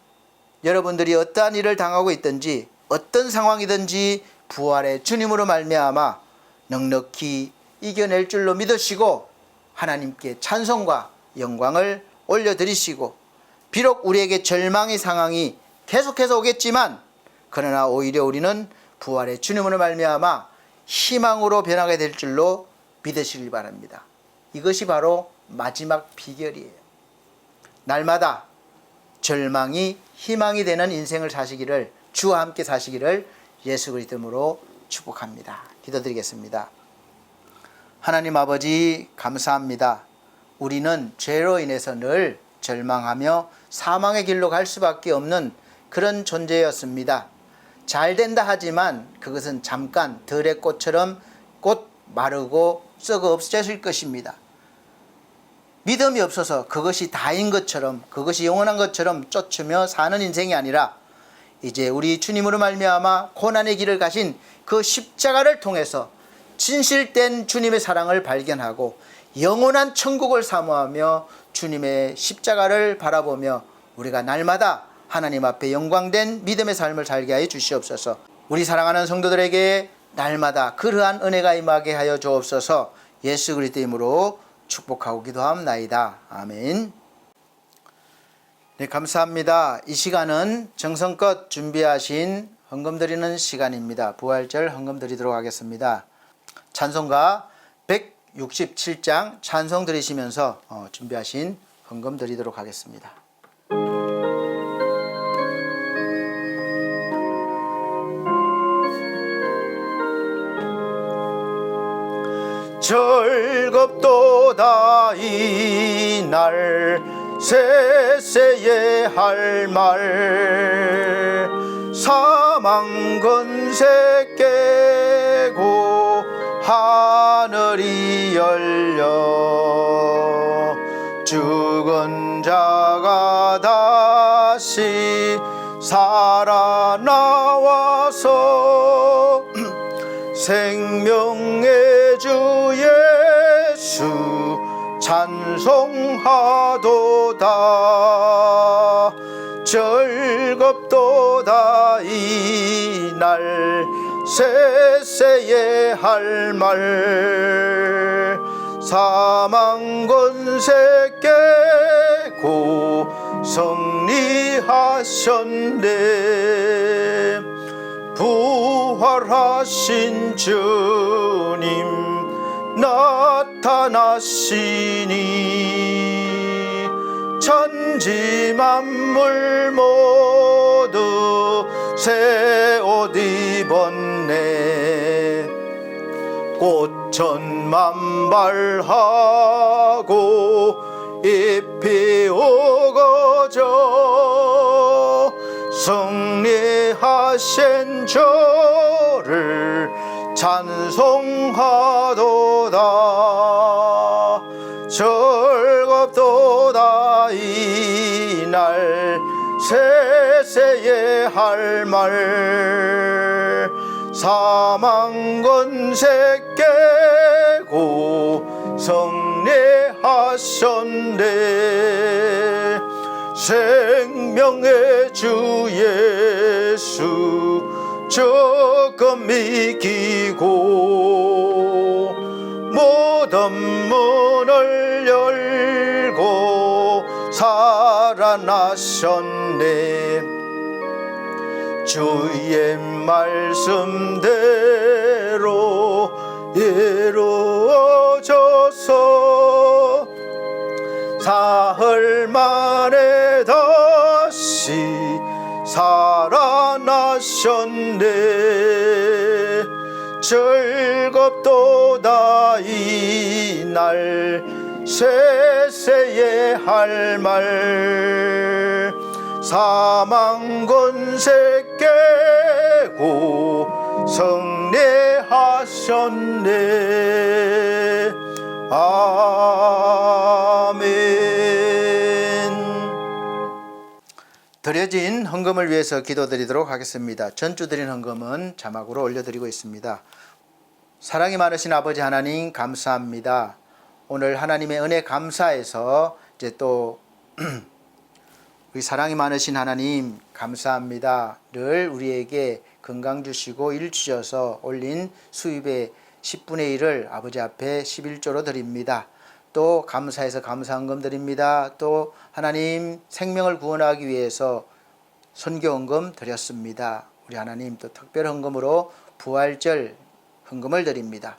여러분들이 어떠한 일을 당하고 있든지 어떤 상황이든지 부활의 주님으로 말미암아 넉넉히 이겨낼 줄로 믿으시고 하나님께 찬송과 영광을 올려드리시고 비록 우리에게 절망의 상황이 계속해서 오겠지만 그러나 오히려 우리는 부활의 주님으로 말미암아 희망으로 변하게 될 줄로 믿으시길 바랍니다. 이것이 바로 마지막 비결이에요. 날마다 절망이 희망이 되는 인생을 사시기를 주와 함께 사시기를 예수 그리스도 이름으로 축복합니다. 기도드리겠습니다. 하나님 아버지 감사합니다. 우리는 죄로 인해서 늘 절망하며 사망의 길로 갈 수밖에 없는 그런 존재였습니다. 잘 된다 하지만 그것은 잠깐 들의 꽃처럼 곧 마르고 썩어 없어질 것입니다. 믿음이 없어서 그것이 다인 것처럼 그것이 영원한 것처럼 쫓으며 사는 인생이 아니라 이제 우리 주님으로 말미암아 고난의 길을 가신 그 십자가를 통해서 진실된 주님의 사랑을 발견하고 영원한 천국을 사모하며 주님의 십자가를 바라보며 우리가 날마다 하나님 앞에 영광된 믿음의 삶을 살게 하여 주시옵소서. 우리 사랑하는 성도들에게 날마다 그러한 은혜가 임하게 하여 주옵소서. 예수 그리스도의 이름으로 축복하고 기도합나이다. 아멘. 네, 감사합니다. 이 시간은 정성껏 준비하신 헌금 드리는 시간입니다. 부활절 헌금 드리도록 하겠습니다. 찬송가 167장 찬송 드리시면서 준비하신 헌금 드리도록 하겠습니다. 즐겁도다 이날 세세에 할 말 사망 권세 깨고 하늘이 열려 죽은 자가 다시 살아나와서 생명의 주 예수 찬송하도다. 즐겁도다 이날 세세에 할 말 사망 권세 깨고 승리하셨네. 부활하신 주님 나타나시니 천지 만물 모두 새 옷 입었네. 꽃천 만발하고 잎이 우거져 승리하신 주를 찬송하도다. 즐겁도다 이날 세세에 할 말 사망 권세 깨고 승리하셨네. 생명의 주 예수 조금 이기고 모든 문을 열고 살아나셨네. 주의 말씀대로 이루어져서 사흘 만에 다시 살아나셨네. 즐겁도다 이날 세세의 할 말. 사망 권세 깨고 승리하셨네. 아멘. 드려진 헌금을 위해서 기도드리도록 하겠습니다. 전주 드린 헌금은 자막으로 올려드리고 있습니다. 사랑이 많으신 아버지 하나님 감사합니다. 오늘 하나님의 은혜 감사해서 이제 또 우리 사랑이 많으신 하나님 감사합니다. 늘 우리에게 건강 주시고 일 주셔서 올린 수입의 10분의 1을 아버지 앞에 11조로 드립니다. 또 감사해서 감사헌금 드립니다. 또 하나님 생명을 구원하기 위해서 선교헌금 드렸습니다. 우리 하나님 또 특별헌금으로 부활절 헌금을 드립니다.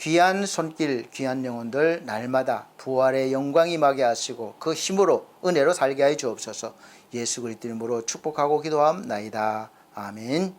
귀한 손길, 귀한 영혼들 날마다 부활의 영광이 임하게 하시고 그 힘으로 은혜로 살게 하여 주옵소서. 예수 그리스도 이름으로 축복하고 기도함나이다. 아멘.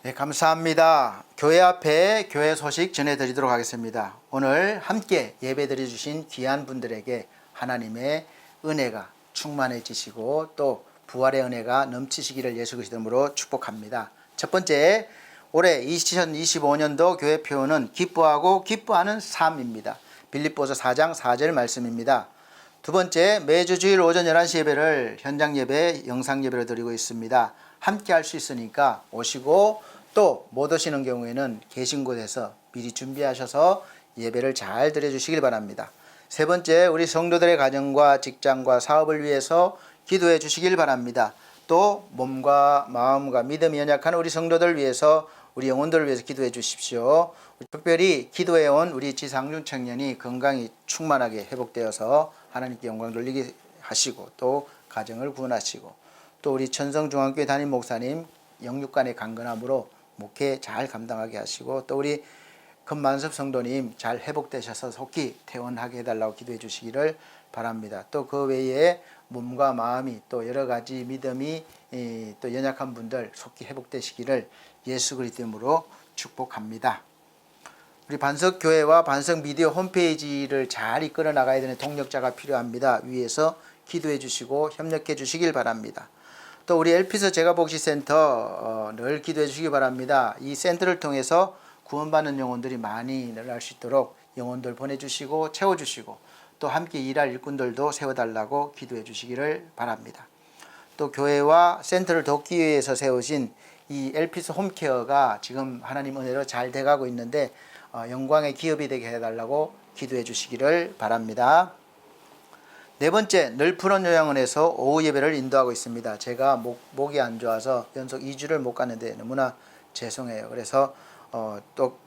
네, 감사합니다. 교회 앞에 교회 소식 전해드리도록 하겠습니다. 오늘 함께 예배드려 주신 귀한 분들에게 하나님의 은혜가 충만해지시고 또 부활의 은혜가 넘치시기를 예수 그리스도 이름으로 축복합니다. 첫 번째, 올해 2025년도 교회 표어는 기뻐하고 기뻐하는 삶입니다. 빌립보서 4장 4절 말씀입니다. 두 번째, 매주 주일 오전 11시 예배를 현장 예배, 영상 예배로 드리고 있습니다. 함께 할 수 있으니까 오시고 또 못 오시는 경우에는 계신 곳에서 미리 준비하셔서 예배를 잘 드려주시길 바랍니다. 세 번째, 우리 성도들의 가정과 직장과 사업을 위해서 기도해 주시길 바랍니다. 또 몸과 마음과 믿음이 연약한 우리 성도들 위해서 우리 영혼들을 위해서 기도해 주십시오. 특별히 기도해온 우리 지상중 청년이 건강이 충만하게 회복되어서 하나님께 영광 돌리게 하시고 또 가정을 구원하시고 또 우리 천성중앙교회 담임 목사님 영육간의 강건함으로 목회 잘 감당하게 하시고 또 우리 금만섭 성도님 잘 회복되셔서 속히 퇴원하게 해달라고 기도해 주시기를 바랍니다. 또 그 외에 몸과 마음이 또 여러 가지 믿음이 또 연약한 분들 속히 회복되시기를 예수 그리스도 이름으로 축복합니다. 우리 반석교회와 반석미디어 홈페이지를 잘 이끌어 나가야 되는 동력자가 필요합니다. 위에서 기도해 주시고 협력해 주시길 바랍니다. 또 우리 엘피스 제가복지센터 늘 기도해 주시기 바랍니다. 이 센터를 통해서 구원받는 영혼들이 많이 늘어날 수 있도록 영혼들 보내주시고 채워주시고 또 함께 일할 일꾼들도 세워달라고 기도해 주시기를 바랍니다. 또 교회와 센터를 돕기 위해서 세우신 이 엘피스 홈케어가 지금 하나님 은혜로 잘 돼가고 있는데 영광의 기업이 되게 해달라고 기도해 주시기를 바랍니다. 네 번째, 늘 푸른 요양원에서 오후 예배를 인도하고 있습니다. 제가 목이 안 좋아서 연속 2주를 못 갔는데 너무나 죄송해요. 그래서 또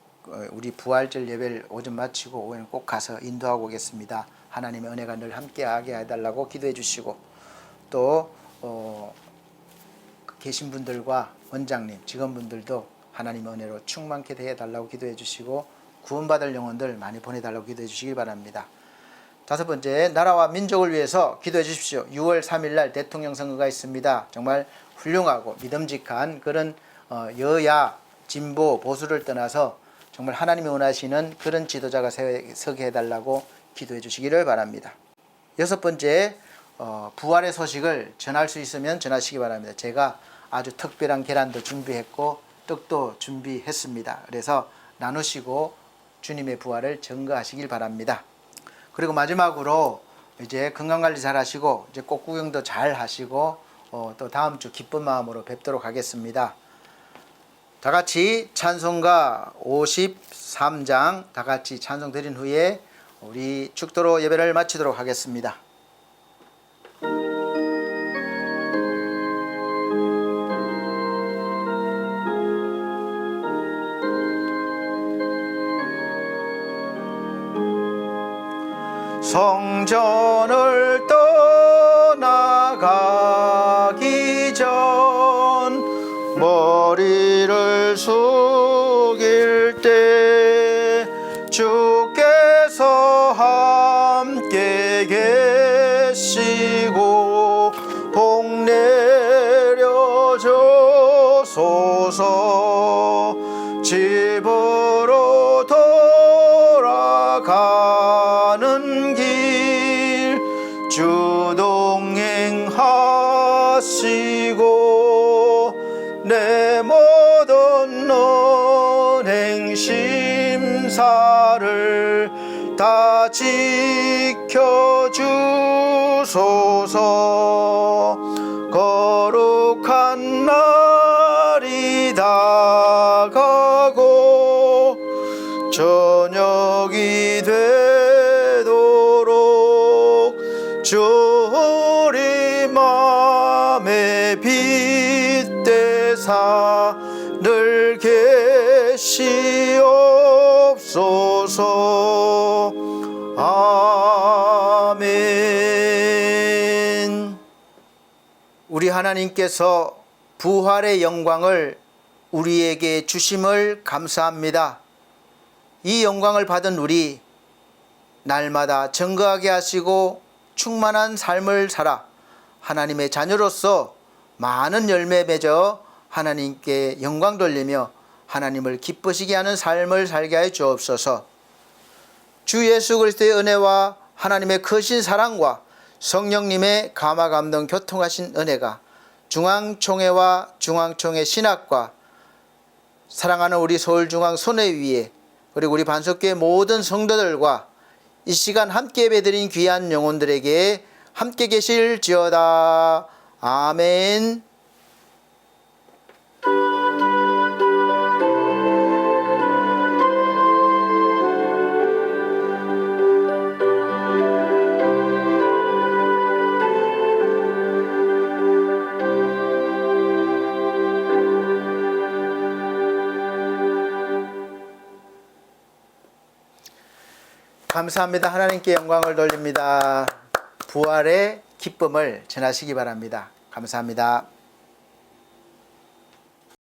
우리 부활절 예배를 오전 마치고 오후에는 꼭 가서 인도하고 오겠습니다. 하나님의 은혜가 늘 함께하게 해달라고 기도해 주시고 또 계신 분들과 원장님, 직원분들도 하나님의 은혜로 충만케 해달라고 기도해 주시고 구원받을 영혼들 많이 보내달라고 기도해 주시기 바랍니다. 다섯 번째, 나라와 민족을 위해서 기도해 주십시오. 6월 3일 날 대통령 선거가 있습니다. 정말 훌륭하고 믿음직한 그런 여야, 진보, 보수를 떠나서 정말 하나님이 원하시는 그런 지도자가 서게 해달라고 기도해 주시기를 바랍니다. 여섯 번째, 부활의 소식을 전할 수 있으면 전하시기 바랍니다. 제가 아주 특별한 계란도 준비했고 떡도 준비했습니다. 그래서 나누시고 주님의 부활을 증거하시길 바랍니다. 그리고 마지막으로 이제 건강관리 잘 하시고 이제 꽃구경도 잘 하시고 또 다음 주 기쁜 마음으로 뵙도록 하겠습니다. 다 같이 찬송가 53장 다 같이 찬송 드린 후에 우리 축도로 예배를 마치도록 하겠습니다. 성전을 떠 전 머리를 숙일 때 주께서 함께 계시고 복 내려줘소서. 집으로 돌아가는 길 주 동행하시고 내 모든 언행 심사를 다 지켜주소서. 거룩한 날이 다가고 저녁이 되도록 주리 맘에 빗대사 늘 계시옵소서. 아멘. 우리 하나님께서 부활의 영광을 우리에게 주심을 감사합니다. 이 영광을 받은 우리 날마다 증거하게 하시고 충만한 삶을 살아 하나님의 자녀로서 많은 열매 맺어 하나님께 영광 돌리며 하나님을 기쁘시게 하는 삶을 살게 하여 주옵소서. 주 예수 그리스도의 은혜와 하나님의 크신 사랑과 성령님의 감화 감동 교통하신 은혜가 중앙총회와 중앙총회 신학과 사랑하는 우리 서울중앙 손해위에 그리고 우리 반석교회 모든 성도들과 이 시간 함께 예배드린 귀한 영혼들에게 함께 계실지어다. 아멘. 감사합니다. 하나님께 영광을 돌립니다. 부활의 기쁨을 전하시기 바랍니다. 감사합니다.